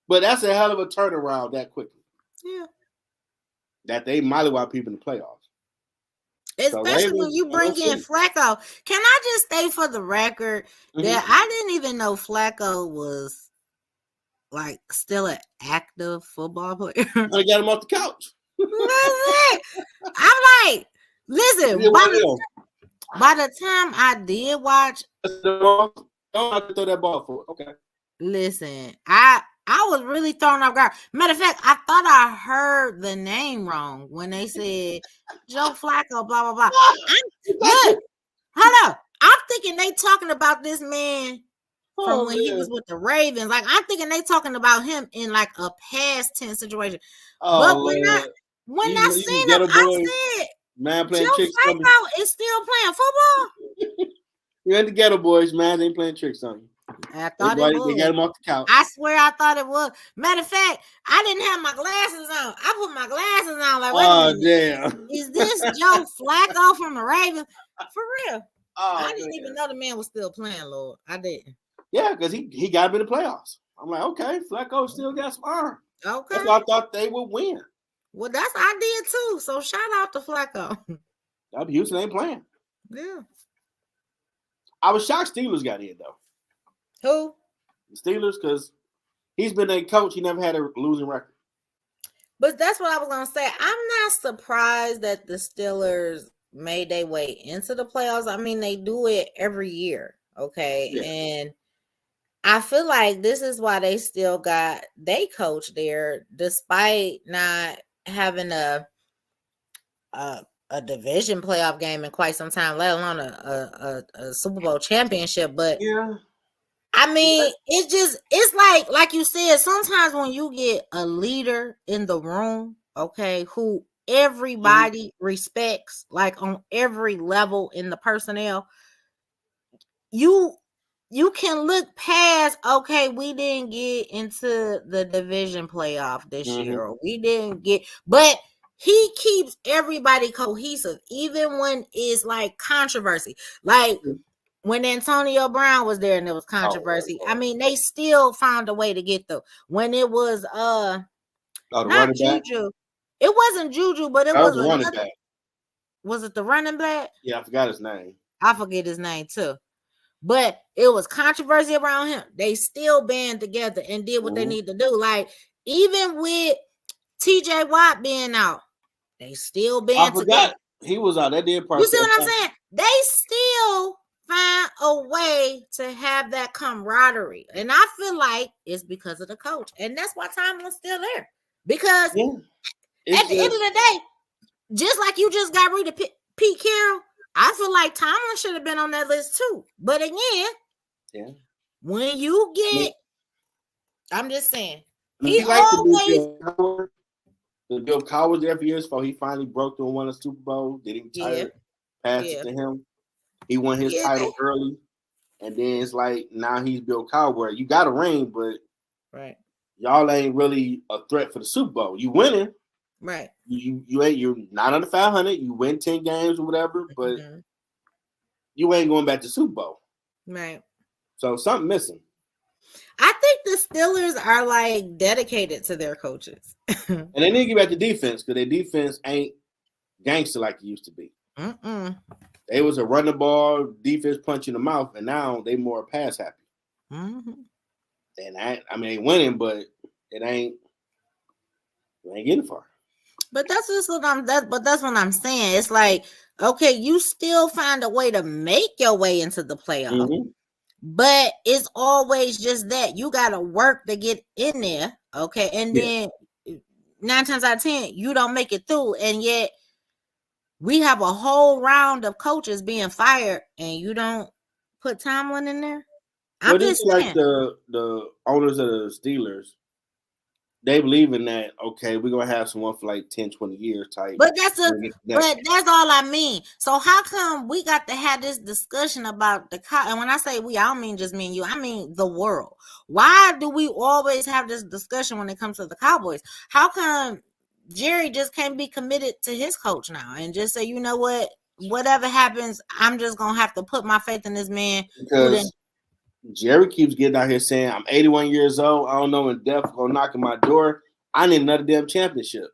But that's a hell of a turnaround that quickly. Yeah. That they mollywop people in the playoffs. Especially when you bring in Flacco. Can I just say for the record that I didn't even know Flacco was like still an active football player. I got him off the couch. I'm like, listen, by the time I did watch, don't have to throw that ball for it. Okay. Listen, I was really thrown off guard. Matter of fact, I thought I heard the name wrong when they said Joe Flacco, blah, blah, blah. Hold up. I'm thinking they talking about this man from when he was with the Ravens. Like, I'm thinking they talking about him in like a past tense situation. But when I seen him, I said, man playing Joe tricks Flacco is still playing football? You're in the ghetto boys, man. They ain't playing tricks on you. I thought it was. They got him off the couch. I swear I thought it was. Matter of fact, I didn't have my glasses on. I put my glasses on. Like, wait a minute. Damn. Is this Joe Flacco from the Ravens? For real. I didn't even know the man was still playing, Lord. I didn't. Yeah, because he got him in the playoffs. I'm like, okay, Flacco still got some arm. Okay. That's why I thought they would win. Well, I did too. So shout out to Flacco. Houston ain't playing. Yeah. I was shocked Steelers got in, though. Who? The Steelers, because he's been a coach. He never had a losing record. But that's what I was going to say. I'm not surprised that the Steelers made their way into the playoffs. I mean, they do it every year, okay? Yeah. And I feel like this is why they still got they coach there, despite not having a division playoff game in quite some time, let alone a Super Bowl championship. But yeah, I mean, it's like you said, sometimes when you get a leader in the room, okay, who everybody respects, like on every level in the personnel, you can look past, okay, we didn't get into the division playoff this year, or we didn't get, but he keeps everybody cohesive, even when it's like controversy. Like when Antonio Brown was there and there was controversy, I mean, they still found a way to get through. When it was the not running back. Juju, it wasn't Juju, but it That was was the running another. back. Was it the running back? Yeah, I forgot his name. I forget his name too. But it was controversy around him. They still band together and did what they need to do. Like, even with TJ Watt being out, they still band together. He was out. That did part. You see what I'm saying? They still find a way to have that camaraderie. And I feel like it's because of the coach. And that's why Tomlin's still there. Because at the end of the day, just like you just got rid of Pete Carroll, I feel like Tomlin should have been on that list too. But again, when you get, I'm just saying, he always. The Bill Cowher was there for years before he finally broke through and won a Super Bowl. Then he retired, passed it to him. He won his title early, and then it's like now he's Bill Cowher. You got a ring, but y'all ain't really a threat for the Super Bowl. You winning, right? You're not under 500. You win 10 games or whatever, but you ain't going back to Super Bowl, right? So something missing. I think the Steelers are like dedicated to their coaches. And they need to get back to defense because their defense ain't gangster like it used to be. They was a run the ball, defense punch in the mouth, and now they more pass happy. And I mean, they winning, but it ain't getting far. But that's just what that's what I'm saying. It's like, okay, you still find a way to make your way into the playoffs. But it's always just that you got to work to get in there, okay? And then 9 times out of 10, you don't make it through. And yet we have a whole round of coaches being fired and you don't put Tomlin in there. I'm just like the owners of the Steelers. They believe in that, okay, we're going to have someone for like 10, 20 years type. But that's all I mean. So how come we got to have this discussion about and when I say we, I don't mean just me and you, I mean the world. Why do we always have this discussion when it comes to the Cowboys? How come Jerry just can't be committed to his coach now and just say, you know what, whatever happens, I'm just going to have to put my faith in this man. Because Jerry keeps getting out here saying, I'm 81 years old. I don't know when death gonna knock on my door. I need another damn championship.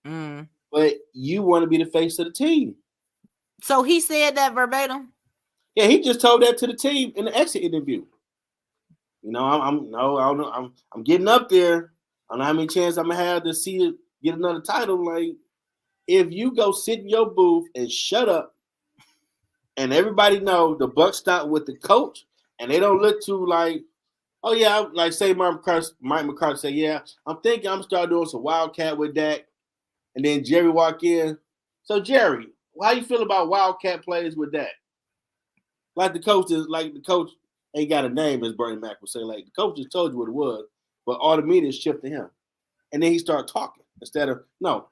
But you want to be the face of the team. So he said that verbatim? Yeah, he just told that to the team in the exit interview. You know, I don't know. I'm getting up there. I don't know how many chances I'm gonna have to see it get another title. Like, if you go sit in your booth and shut up, and everybody know the buck stop with the coach. And they don't look too like, oh yeah, like say Mike McCarthy say, yeah, I'm thinking I'm gonna start doing some Wildcat with Dak, and then Jerry walk in. So Jerry, how you feel about Wildcat plays with Dak? Like the coach ain't got a name, as Bernie Mac would say. Like the coach just told you what it was, but all the media shifted him, and then he started talking instead of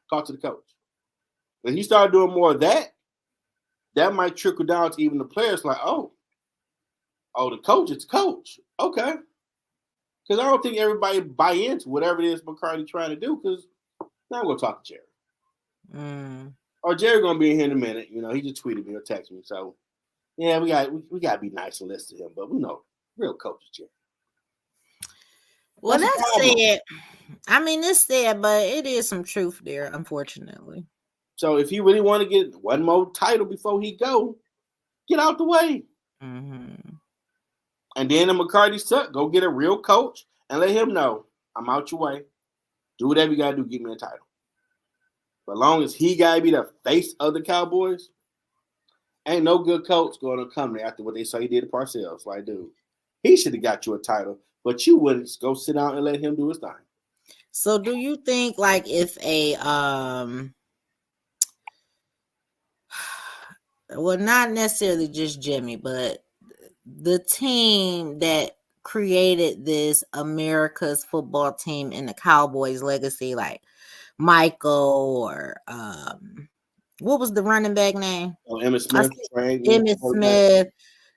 talk to the coach. When he started doing more of that, that might trickle down to even the players. Like, oh, the coach is the coach. Okay. Because I don't think everybody buy into whatever it is McCarthy trying to do, because now I'm going to talk to Jerry. Or Jerry going to be in here in a minute. You know, he just tweeted me or texted me. So, yeah, we got to be nice and listen to him. But we know, real coach is Jerry. Well, that's sad. I mean, it's sad, but it is some truth there, unfortunately. So if he really want to get one more title before he go, get out the way. And then the McCarthy suck. Go get a real coach and let him know, I'm out your way. Do whatever you got to do. Get me a title. But as long as he got to be the face of the Cowboys, ain't no good coach going to come there after what they say he did to Parcells. Like, dude, he should have got you a title, but you wouldn't go sit down and let him do his thing. So do you think, like, if a well, not necessarily just Jimmy, but the team that created this America's football team in the Cowboys legacy, like Michael or what was the running back name? Emmitt Smith, Emmitt Smith.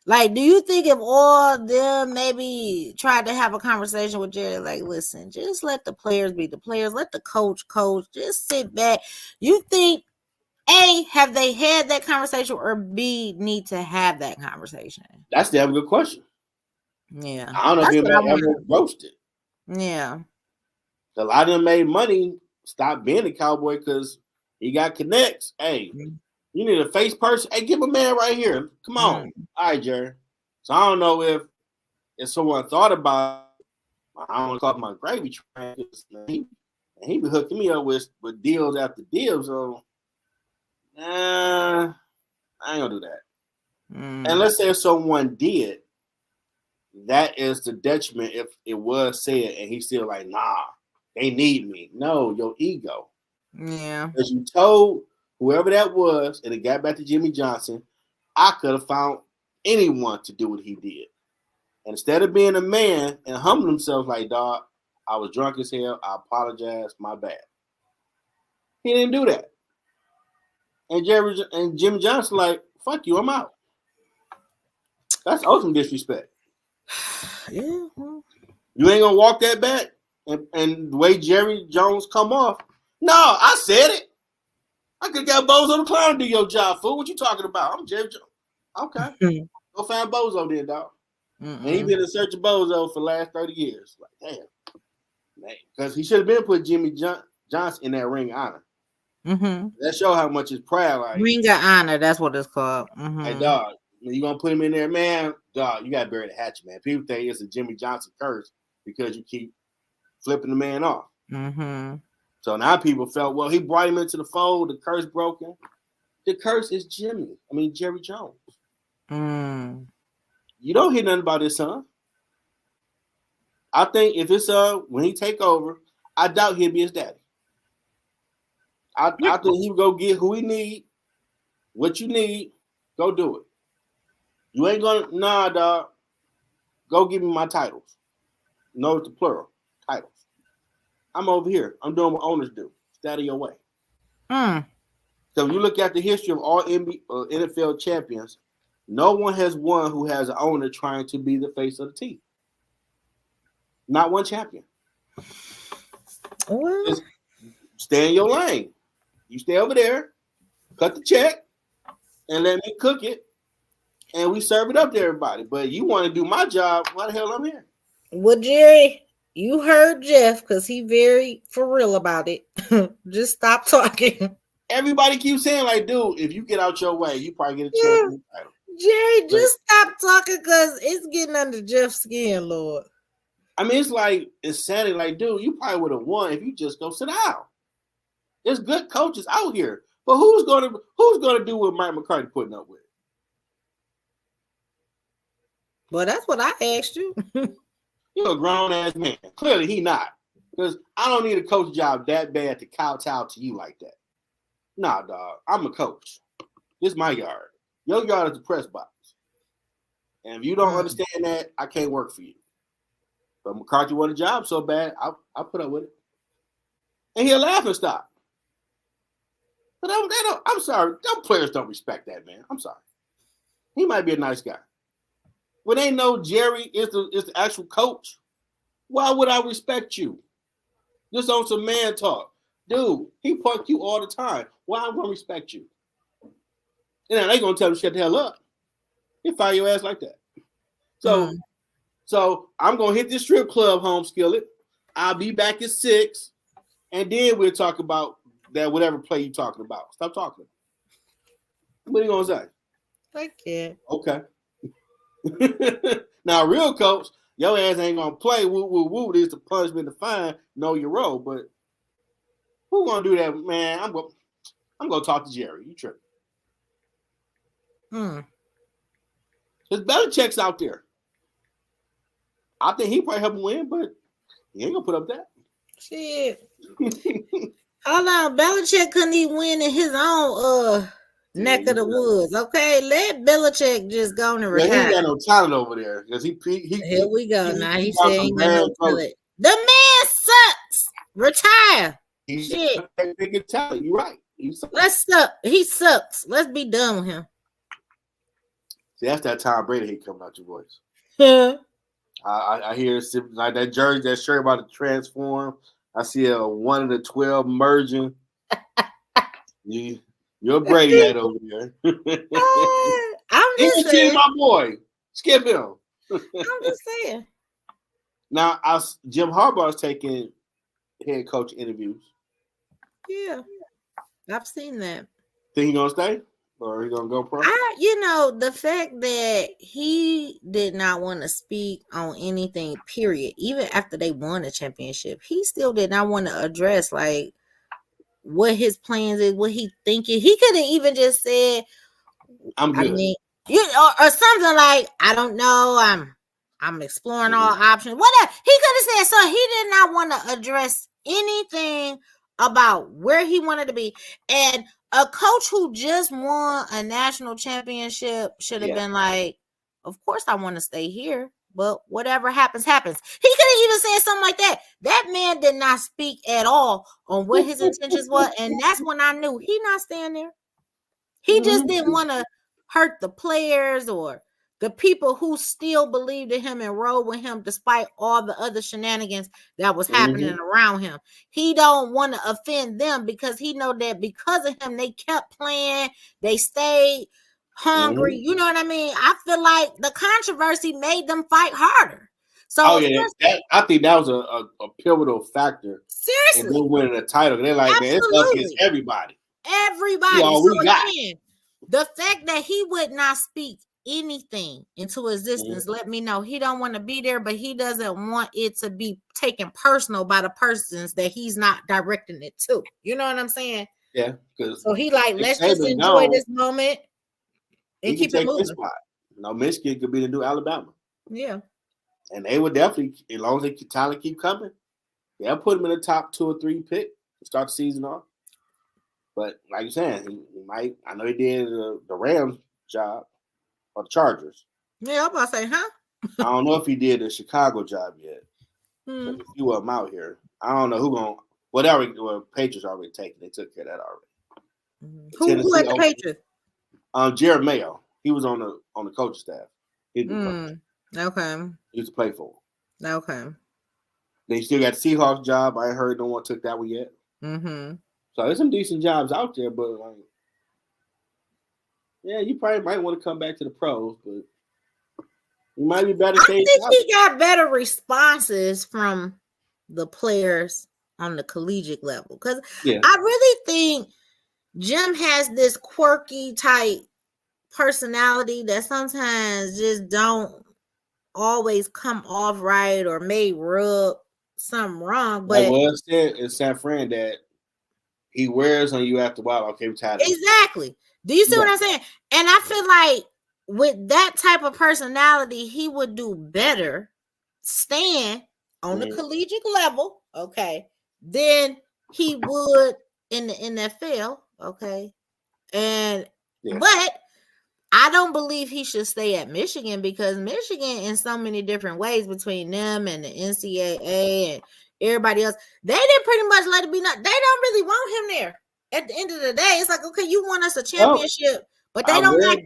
Like, do you think if all them maybe tried to have a conversation with Jerry, like, listen, just let the players be the players, let the coach, just sit back. You think, A, have they had that conversation, or B, need to have that conversation? That's a good question. Yeah. I don't know if anybody ever roasted. Yeah. A lot of them made money, stopped being a Cowboy because he got connects. Hey, you need a face person. Hey, give a man right here. Come on. All right, Jerry. So I don't know if someone thought about it. I don't want to call it my gravy train. He be hooking me up with deals after deals. So I ain't gonna do that. And let's say if someone did, that is the detriment if it was said and he's still like, nah, they need me. No, your ego. Yeah. As you told whoever that was, and it got back to Jimmy Johnson, I could have found anyone to do what he did. And instead of being a man and humbling himself like, dog, I was drunk as hell. I apologize. My bad. He didn't do that. And Jimmy Johnson like, fuck you, I'm out. That's ultimate disrespect. Yeah. You ain't gonna walk that back. And the way Jerry Jones come off, no, I said it. I could got Bozo the Clown to do your job, fool. What you talking about? I'm Jerry Jones. Okay. Go find Bozo then, dog. And he been in search of Bozo for the last 30 years. Like, damn. Man. Because he should have been put Jimmy Johnson in that ring of honor. That show how much his pride. Like, ring of honor, that's what it's called. Hey, dog, you gonna put him in there, man? Dog, you gotta bury the hatchet, man. People think it's a Jimmy Johnson curse because you keep flipping the man off. So now people felt, well, he brought him into the fold. The curse broken. The curse is Jerry Jones. You don't hear nothing about his son. I think if his son, when he take over, I doubt he'll be his daddy. I think he would go get who he need, what you need, go do it. You ain't gonna, nah, dog. Go give me my titles. No, it's the plural, titles. I'm over here. I'm doing what owners do. Stay out of your way. So you look at the history of all NFL champions, no one has won who has an owner trying to be the face of the team. Not one champion. Just stay in your lane. You stay over there, cut the check, and let me cook it, and we serve it up to everybody. But you want to do my job, why the hell I'm here? Well, Jerry, you heard Jeff because he very for real about it. Just stop talking. Everybody keeps saying, like, dude, if you get out your way, you probably get a champion title. Jerry, just stop talking because it's getting under Jeff's skin, Lord. I mean, it's sounding like, dude, you probably would have won if you just go sit down. There's good coaches out here, but who's gonna do what Mike McCarthy putting up with? Well, that's what I asked you. You're a grown ass man. Clearly, he not, because I don't need a coach job that bad to kowtow to you like that. Nah, dog, I'm a coach. This is my yard. Your yard is the press box, and if you don't understand that, I can't work for you. But McCarthy wanted a job so bad, I'll put up with it. And he'll laugh and stop. But I'm sorry. Them players don't respect that, man. I'm sorry. He might be a nice guy. When they know Jerry is the actual coach, why would I respect you? Just on some man talk. Dude, he punked you all the time. Why am I going to respect you? And then they going to tell him shut the hell up. He'll fire your ass like that. So I'm going to hit this strip club home skillet. I'll be back at 6. And then we'll talk about that whatever play you're talking about. Stop talking. What are you going to say? I can't. Okay. Now, real coach, your ass ain't going to play. Woo, woo, woo. This is the punishment, the fine. Know your role. But who going to do that, man? I'm going to talk to Jerry. You tripping. There's Belichick's out there. I think he probably help him win, but he ain't going to put up that. Shit. Hold on. Belichick couldn't even win in his own neck of the woods. Okay, let Belichick just go and retire. He ain't got no talent over there because he Here we go. Now he got said he some ain't got no bad talent. The man sucks. Retire. Shit. Big talent. You're right. He sucks. Let's be done with him. See, that's that Tom Brady hate coming out your voice. Yeah. I hear like that jersey, that shirt about to transform. I see a 1 of the 12 merging. You're a Brady head over there. I'm just saying. My boy. Skip him. I'm just saying. Now, Jim Harbaugh's taking head coach interviews. Yeah, I've seen that. Think he gonna stay, or he gonna go pro? The fact that he did not want to speak on anything, period, even after they won a championship, he still did not want to address like what his plans is, what he thinking. He could have even just said, "I'm good." I mean, or something like, "I don't know. I'm exploring all options." Whatever. He could have said so. He did not want to address anything about where he wanted to be. And a coach who just won a national championship should have been like, of course I want to stay here, but whatever happens, happens. He could have even said something like that. That man did not speak at all on what his intentions were. And that's when I knew he not staying there. He just didn't want to hurt the players or the people who still believed in him and rode with him despite all the other shenanigans that was happening around him. He don't want to offend them because he know that because of him, they kept playing. They stayed hungry. You know what I mean? I feel like the controversy made them fight harder. So I think that was a pivotal factor. Seriously. In them winning the title. They're like, man, it's up against everybody. Everybody. All we got. Again, the fact that he would not speak anything into existence let me know he don't want to be there, but he doesn't want it to be taken personal by the persons that he's not directing it to. You know what I'm saying? Yeah. So he like, let's just enjoy this moment and keep it moving. Michigan could be the new Alabama. Yeah. And they would definitely, as long as the talent keep coming, they'll put him in the top 2 or 3 pick to start the season off. But like you're saying, he might. I know he did the Rams job or the Chargers. Yeah, I'm about to say, huh? I don't know if he did the Chicago job yet. A few of them out here. I don't know who going. Well, Patriots already taken. They took care of that already. Who at the Patriots? Jared Mayo. He was on the coaching staff. Okay. He used to play for him. Okay. They still got the Seahawks job. I ain't heard no one took that one yet. So there's some decent jobs out there, but you probably might want to come back to the pros, but you might be better. I think he got better responses from the players on the collegiate level because I really think Jim has this quirky type personality that sometimes just don't always come off right or may rub something wrong. But it's San Fran that he wears on you after a while. Okay, we're tired of exactly. Do you see what I'm saying? And I feel like with that type of personality, he would do better staying on the collegiate level, okay, than he would in the NFL, okay. And but I don't believe he should stay at Michigan because Michigan, in so many different ways, between them and the NCAA and everybody else, they didn't pretty much let it be known. They don't really want him there. At the end of the day, it's like, okay, you won us a championship, but they don't like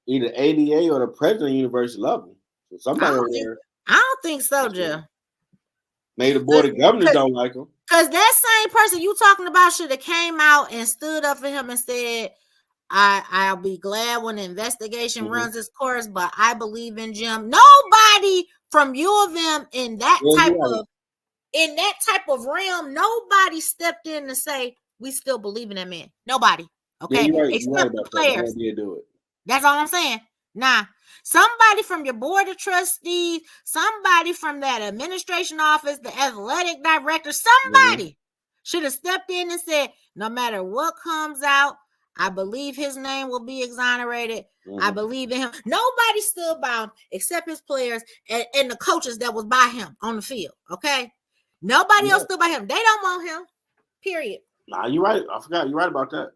either ADA or the president of the university level. So somebody over there. I don't think so, Joe. Maybe the board of governors don't like him. Because that same person you talking about should have came out and stood up for him and said, I'll be glad when the investigation runs its course, but I believe in Jim. Nobody from U of M in that type of realm, nobody stepped in to say we still believe in that man. Nobody. Okay. Except the players. That's all I'm saying. Nah. Somebody from your board of trustees, somebody from that administration office, the athletic director, somebody should have stepped in and said, no matter what comes out, I believe his name will be exonerated. I believe in him. Nobody stood by him except his players and the coaches that was by him on the field. Okay. Nobody else stood by him. They don't want him. Period. Nah, you're right. I forgot. You're right about that.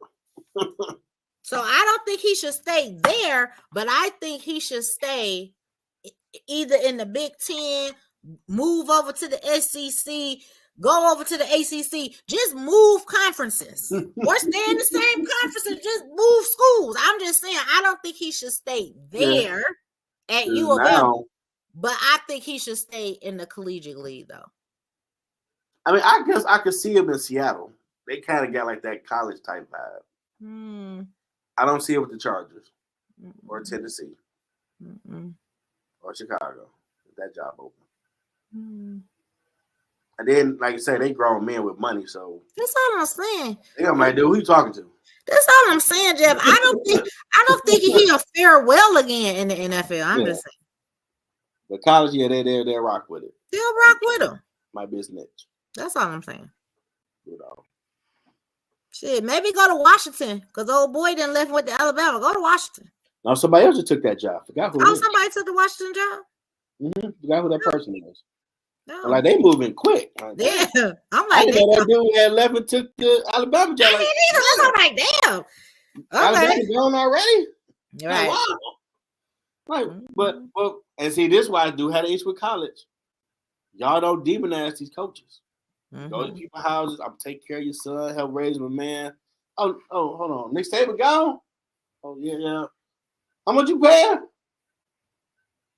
So I don't think he should stay there, but I think he should stay either in the Big Ten, move over to the SEC, go over to the ACC, just move conferences or stay in the same conferences, just move schools. I'm just saying, I don't think he should stay there at U of M, but I think he should stay in the collegiate league, though. I mean, I guess I could see him in Seattle. They kind of got like that college type vibe. I don't see it with the Chargers or Tennessee or Chicago. That job open. And then, like you say, they grown men with money, so that's all I'm saying. They might do. Who you talking to? That's all I'm saying, Jeff. I don't think he'll fare well again in the NFL. I'm just saying. The college, they'll rock with it. They'll rock with him. Might be his niche. That's all I'm saying. You know. Shit, maybe go to Washington because old boy didn't left with the Alabama. Go to Washington. No, somebody else just took that job. Forgot who. Somebody took the Washington job. Forgot who that person is. No. Like they moving quick. Like, yeah, I'm like, I didn't know that dude had left and took the Alabama job. I'm like, damn. Okay. Alabama's gone already. Right. Wow. Like, but and see, this why I do have an issue with college. Y'all don't demonize these coaches. Go to people's houses. I'm take care of your son. Help raise my man. Oh, hold on. Nick Saban gone? Oh, yeah. How much you pay?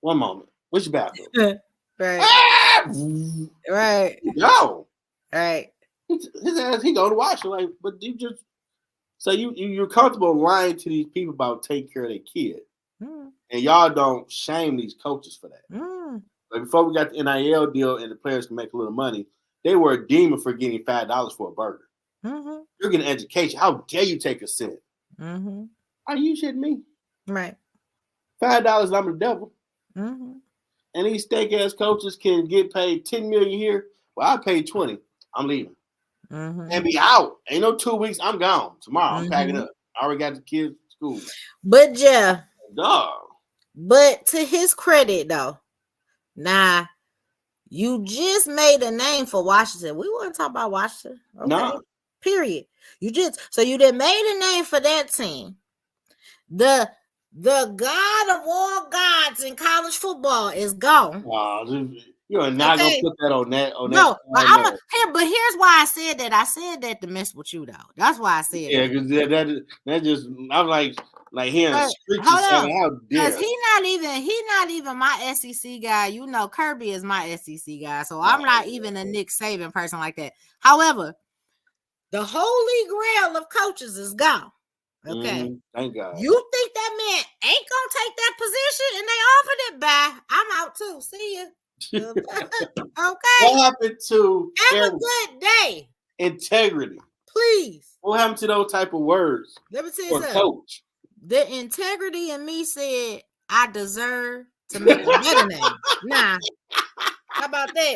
One moment. What's your bathroom? Right. Ah! Right. Yo. Right. His ass, he go to Washington. Like, but you just so you're comfortable lying to these people about taking care of their kid. And y'all don't shame these coaches for that. Like before we got the NIL deal and the players can make a little money, they were a demon for getting $5 for a burger. You're getting education. How dare you take a cent? Are you shitting me? Right. $5, I'm the devil. And these steak ass coaches can get paid $10 million here. Well, I paid $20. I'm leaving. And be out. Ain't no 2 weeks. I'm gone. Tomorrow, I'm packing up. I already got the kids to school. But Jeff. Dog. But to his credit, though, nah, you just made a name for Washington. We want to talk about Washington. Okay. No. Period. You done made a name for that team. The God of all gods in college football is gone. You're not gonna put that on that. No, but here's why I said that. I said that to mess with you, though. That's why I said that. Yeah, because that just I'm like hearing streets saying how dare. Because he's not even my SEC guy. You know, Kirby is my SEC guy, so I'm not even a Nick Saban person like that. However, the holy grail of coaches is gone. Okay. Thank God. You think that man ain't gonna take that position and they offered it by? I'm out too. See you. Okay. What happened to have a good day? Integrity. Please. What happened to those type of words? Let me tell you something. Coach. The integrity in me said I deserve to make a better name. Nah. How about that?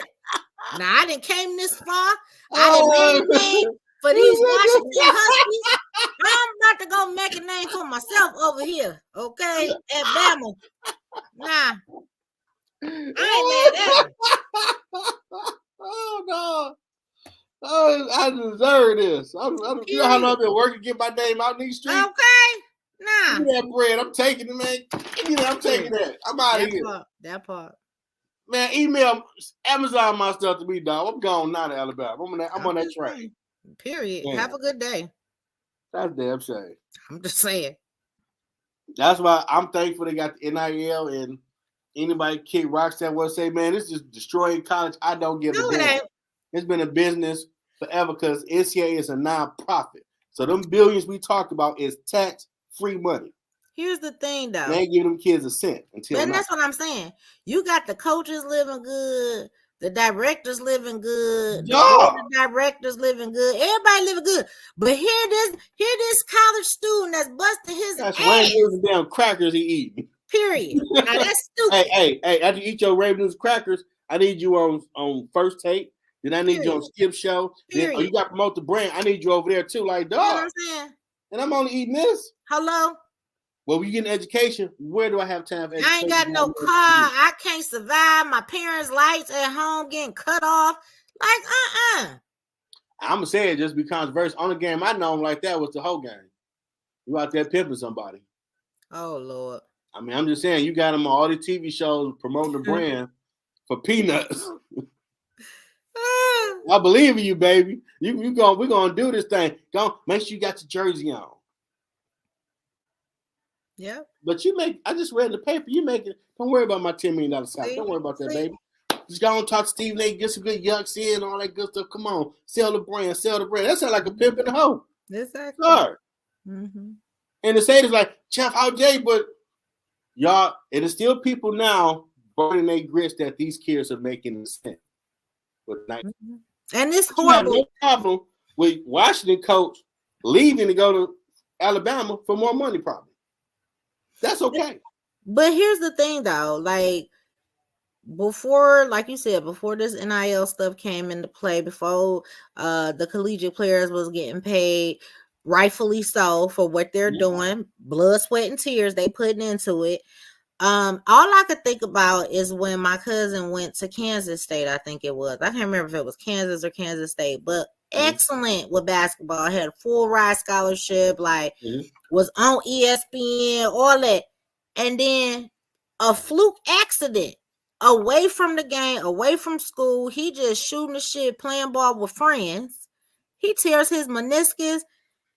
Nah, I didn't came this far. I didn't made a name for these Washington Huskies. I'm about to go make a name for myself over here. Okay? At Bama. Nah. I ain't mad at it. Oh no! Oh, I deserve this. You know how long I've been working to get my name out in these streets? Okay, nah. Give me that bread. I'm taking it, man. Give me that. I'm taking that. I'm out of here. That part. Man, email Amazon my stuff to me, dog. I'm gone now to Alabama. I'm on that train. Period. Damn. Have a good day. That's damn shame. I'm just saying. That's why I'm thankful they got the NIL and anybody kick rocks that will say, man, this is destroying college. I don't give a damn. It's been a business forever because NCAA is a non-profit. So them billions we talked about is tax-free money. Here's the thing, though. They ain't giving them kids a cent until now. That's what I'm saying. You got the coaches living good, the directors living good, the directors living good, everybody living good. But here this college student that's busting his ass. That's one damn crackers he eating. Period. Now that's stupid. Hey, after you eat your Ravens crackers, I need you on First Take. Then I need you on Skip Show. Then, you got to promote the brand. I need you over there too. Like, dog. You know what I'm saying? And I'm only eating this. Hello? Well, we get an education. Where do I have time for education? I ain't got no car. I can't survive. My parents' lights at home getting cut off. Like, I'm going to say it just be controversial. Only game I know like that was the whole game. You out there pimping somebody. Oh Lord. I mean, I'm just saying, you got them on all the TV shows promoting the brand for peanuts. I believe in you, baby. We're gonna do this thing. Go make sure you got your jersey on. Yeah. But I just read in the paper, you make it. Don't worry about my $10 million salary. Don't worry about that, baby. Just go and talk to Steve Nate, get some good yucks in, all that good stuff. Come on, sell the brand. That sounds like a pimp in the hoe. Exactly. Sorry. Mm-hmm. And the haters like, Jeff, how dare you? But y'all, it is still people now burning their grits that these kids are making sense. Mm-hmm. And it's horrible. You have horrible. no problem with Washington coach leaving to go to Alabama for more money, probably. That's okay. But here's the thing, though. Like, before, like you said, before this NIL stuff came into play, before the collegiate players was getting paid rightfully so for what they're doing, blood, sweat, and tears they putting into it. All I could think about is when my cousin went to Kansas State. I think it was. I can't remember if it was Kansas or Kansas State, but excellent with basketball. Had a full ride scholarship, like was on ESPN, all that, and then a fluke accident away from the game, away from school. He just shooting the shit, playing ball with friends. He tears his meniscus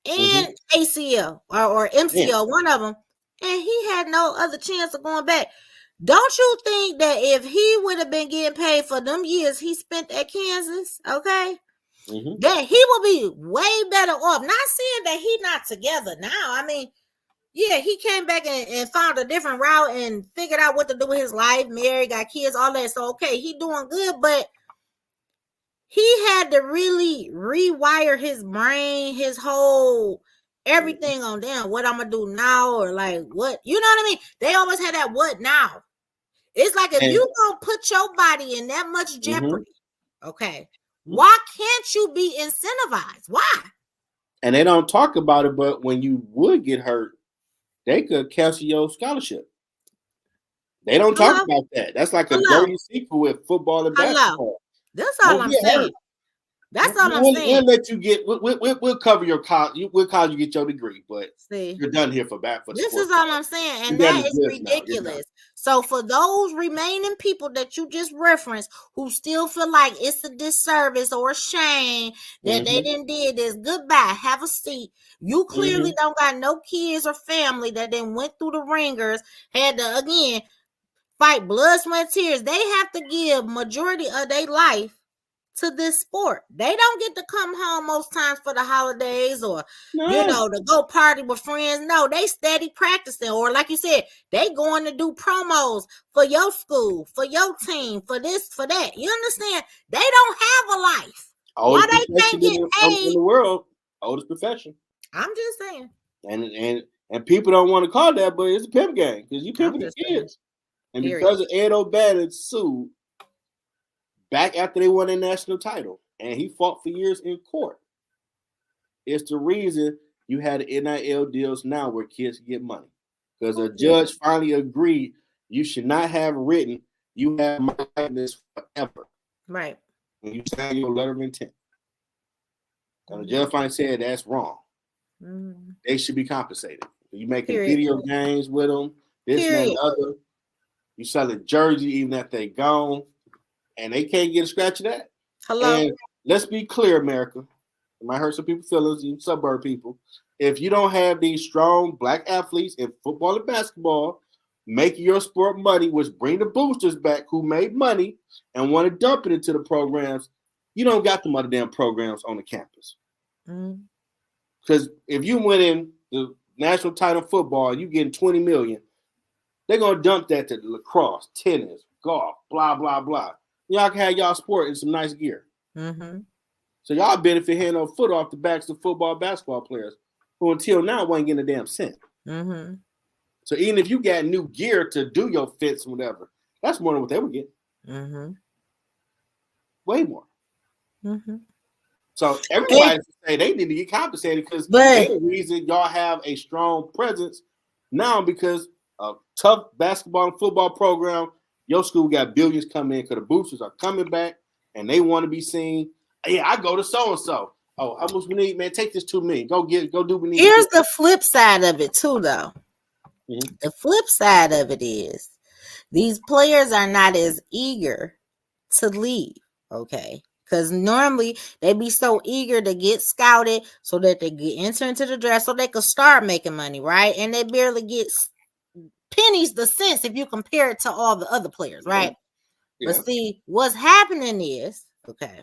and ACL or MCL, one of them, and he had no other chance of going back. Don't you think that if he would have been getting paid for them years he spent at Kansas, okay, that he would be way better off? Not saying that he's not together now. I mean, yeah, he came back and found a different route and figured out what to do with his life, married, got kids, all that. So, okay, he doing good, but he had to really rewire his brain, his whole everything on damn what I'm gonna do now, or like what, you know what I mean? They always had that what now. It's like if you gonna put your body in that much jeopardy, okay, why can't you be incentivized? Why? And they don't talk about it, but when you would get hurt, they could cancel your scholarship. They don't talk about that. That's like a dirty secret with football and basketball. That's all I'm saying. That's all I'm saying. We'll let you get. We'll cover your college. We'll call you get your degree, but you're done here for this is all I'm saying, and that is ridiculous. So for those remaining people that you just referenced who still feel like it's a disservice or a shame that they didn't did this, goodbye. Have a seat. You clearly don't got no kids or family that then went through the ringers, had to again fight blood, sweat, tears. They have to give majority of their life to this sport. They don't get to come home most times for the holidays or to go party with friends. No, they steady practicing, or like you said, they going to do promos for your school, for your team, for this, for that. You understand? They don't have a life. Why they can't get paid in the world? Oldest profession. I'm just saying. And people don't want to call that, but it's a pimp game because you pimping the kids. And because of Ed O'Bannon sued back after they won their national title, and he fought for years in court, it's the reason you had NIL deals now where kids get money. Because a judge finally agreed you should not have written, you have my likeness forever. Right. When you sign your letter of intent. And the judge finally said that's wrong. They should be compensated. You making video games with them, this and that other. You sell a jersey even if they gone, and they can't get a scratch of that. And let's be clear, America. It might hurt some people's feelings, you suburb people. If you don't have these strong black athletes in football and basketball making your sport money, which bring the boosters back who made money and want to dump it into the programs, you don't got them other damn programs on the campus. Because if you win in the national title football, you getting $20 million. They're going to dump that to lacrosse, tennis, golf, blah, blah, blah. Y'all can have y'all sport in some nice gear. So y'all benefit hand over foot off the backs of football, basketball players who until now wasn't getting a damn cent. So even if you got new gear to do your fits and whatever, that's more than what they would get. Way more. So everybody say they need to get compensated because they're the reason y'all have a strong presence now because a tough basketball and football program, your school got billions coming in because the boosters are coming back and they want to be seen. Yeah, I go to so-and-so. Oh, how much we need, man? Take this $2 million. Go do what we need. Here's the flip side of it too, though. Mm-hmm. The flip side of it is these players are not as eager to leave. Okay. Because normally they be so eager to get scouted so that they get entered into the draft so they can start making money, right? And they barely get pennies the cents if you compare it to all the other players, right? Yeah. But see, what's happening is, okay,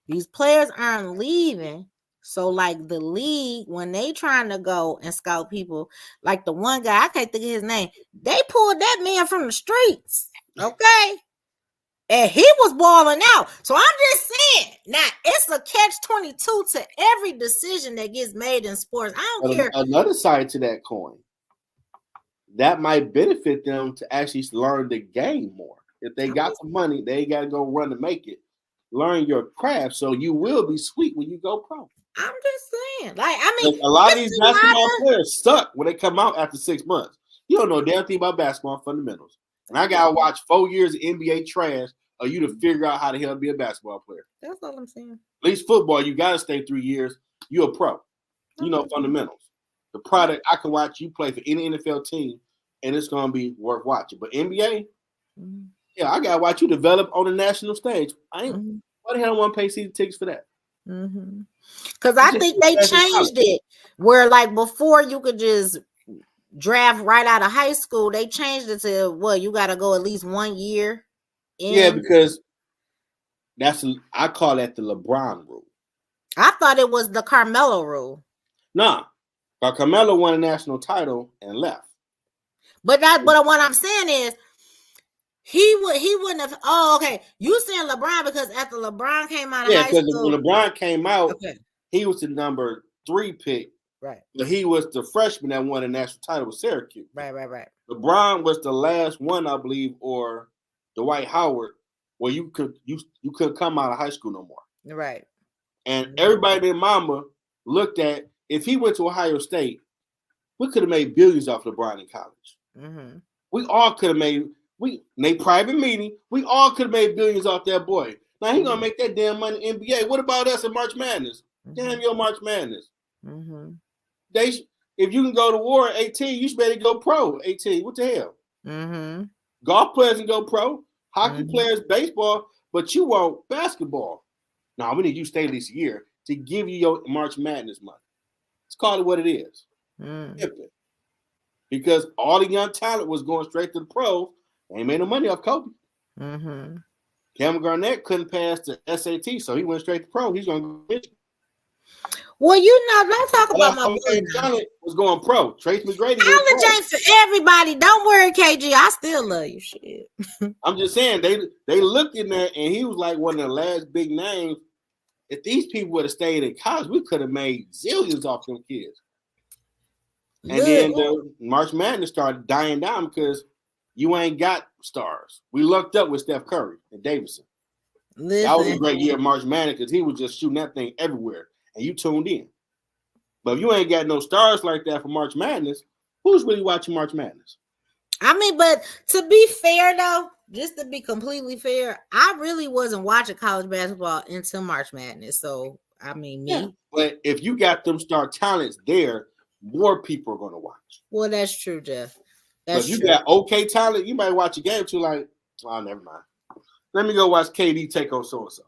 these players aren't leaving. So, like the league, when they trying to go and scout people, like the one guy, I can't think of his name, they pulled that man from the streets, okay? And he was balling out. So I'm just saying, now it's a catch-22 to every decision that gets made in sports. I don't care. Another side to that coin, that might benefit them to actually learn the game more. If they got some money, they got to go run to make it. Learn your craft, so you will be sweet when you go pro. I'm just saying, like, I mean, a lot of these basketball players suck when they come out after 6 months. You don't know a damn thing about basketball fundamentals. And I gotta watch 4 years of NBA trash or you to figure out how the hell to be a basketball player. That's all I'm saying. At least football, you gotta stay 3 years. You're a pro. You know fundamentals. The product, I can watch you play for any NFL team, and it's gonna be worth watching. But NBA, yeah, I gotta watch you develop on the national stage. I ain't. Why the hell I want to pay season tickets for that? Because I think they changed it where, like, before you could just draft right out of high school. They changed it to what you got to go at least 1 year. Yeah, because I call that the LeBron rule. I thought it was the Carmelo rule. Nah, but Carmelo won a national title and left. But what I'm saying is he wouldn't have. Oh, okay. You saying LeBron because after LeBron came out of high school. Yeah, because when LeBron came out, he was the number 3 pick. Right. But he was the freshman that won a national title with Syracuse. Right. LeBron was the last one, I believe, or Dwight Howard, where you couldn't come out of high school no more. Right. And everybody in Mamba looked at, if he went to Ohio State, we could have made billions off LeBron in college. We all could have made. In a private meeting, we all could have made billions off that boy. Now he gonna make that damn money in NBA. What about us in March Madness? Damn your March Madness. If you can go to war at 18, you should better go pro. 18, what the hell? Golf players can go pro, hockey players, baseball, but you want basketball. Now we need you to stay at least a year to give you your March Madness money. Let's call it what it is. Because all the young talent was going straight to the pros. They ain't made no money off Kobe. Kevin Garnett couldn't pass the SAT, so he went straight to pro. He's going to go. Well, don't talk about my boy. Talent was going pro. Trace McGrady. Talent ain't for everybody. Don't worry, KG. I still love you. Shit. I'm just saying they looked in there, and he was like one of the last big names. If these people would have stayed in college, we could have made zillions off them kids. And then the March Madness started dying down because you ain't got stars. We lucked up with Steph Curry and Davidson. That was a great year of March Madness because he was just shooting that thing everywhere, and you tuned in. But if you ain't got no stars like that for March Madness, who's really watching March Madness? I mean, but to be fair, though, just to be completely fair, I really wasn't watching college basketball until March Madness. So, I mean, me. Yeah. But if you got them star talents there, more people are going to watch. Well, that's true, Jeff. But if you got okay talent, you might watch a game or two like, oh, never mind. Let me go watch KD take on so-and-so.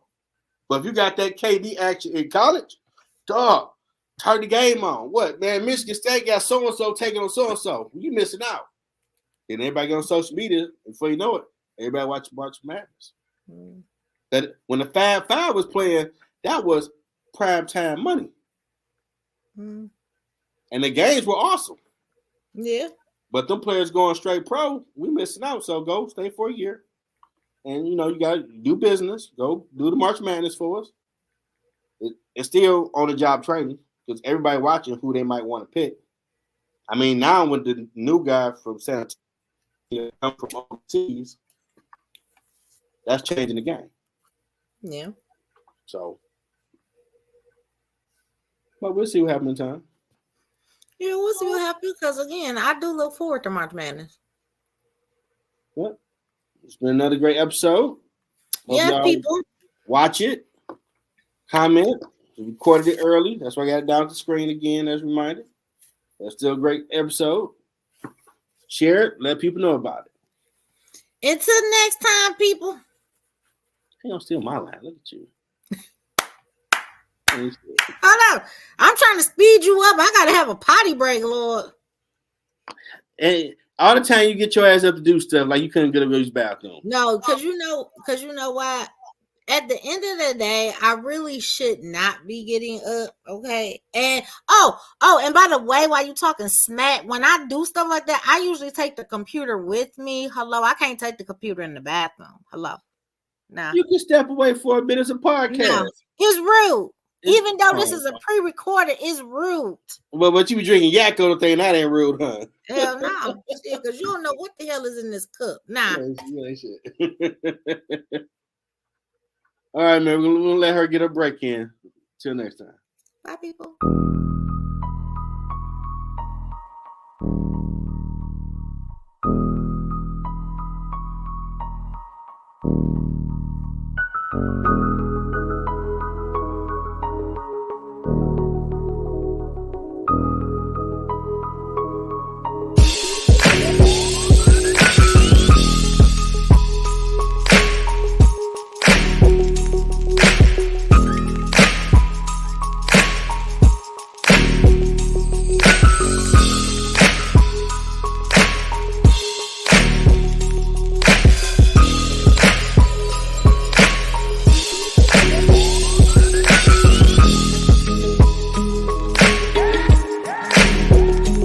But if you got that KD action in college, dog, turn the game on. What, man, Michigan State got so-and-so taking on so-and-so. You missing out. And everybody get on social media, before you know it, everybody watch March Madness. That when the Fab Five was playing, that was prime time money. And the games were awesome. Yeah. But them players going straight pro, we missing out. So go stay for a year. And, you got to do business. Go do the March Madness for us. It's still on-the-job training because everybody watching who they might want to pick. I mean, now with the new guy from San Antonio come from overseas, that's changing the game. Yeah. So, but we'll see what happens in time. Yeah, we'll see what happens because, again, I do look forward to March Madness. Well, it's been another great episode. Yeah, people. Watch it, comment, We recorded it early. That's why I got it down to the screen again as a reminder. That's still a great episode. Share it. Let people know about it. Until next time, people. He don't steal my line. Look at you. Hold on. I'm trying to speed you up. I gotta have a potty break, Lord. And all the time you get your ass up to do stuff like you couldn't get up to use bathroom. No, because you know why? At the end of the day, I really should not be getting up. Okay. And and by the way, while you talking smack, when I do stuff like that, I usually take the computer with me. Hello, I can't take the computer in the bathroom. Hello. Nah. You can step away for a bit as a podcast. No, it's rude. Even though this is a pre-recorded, it's rude. But you be drinking Yakko thing, that ain't rude, huh? Hell no. Because you don't know what the hell is in this cup. Nah. All right, man. We're gonna let her get a break in. Till next time. Bye, people.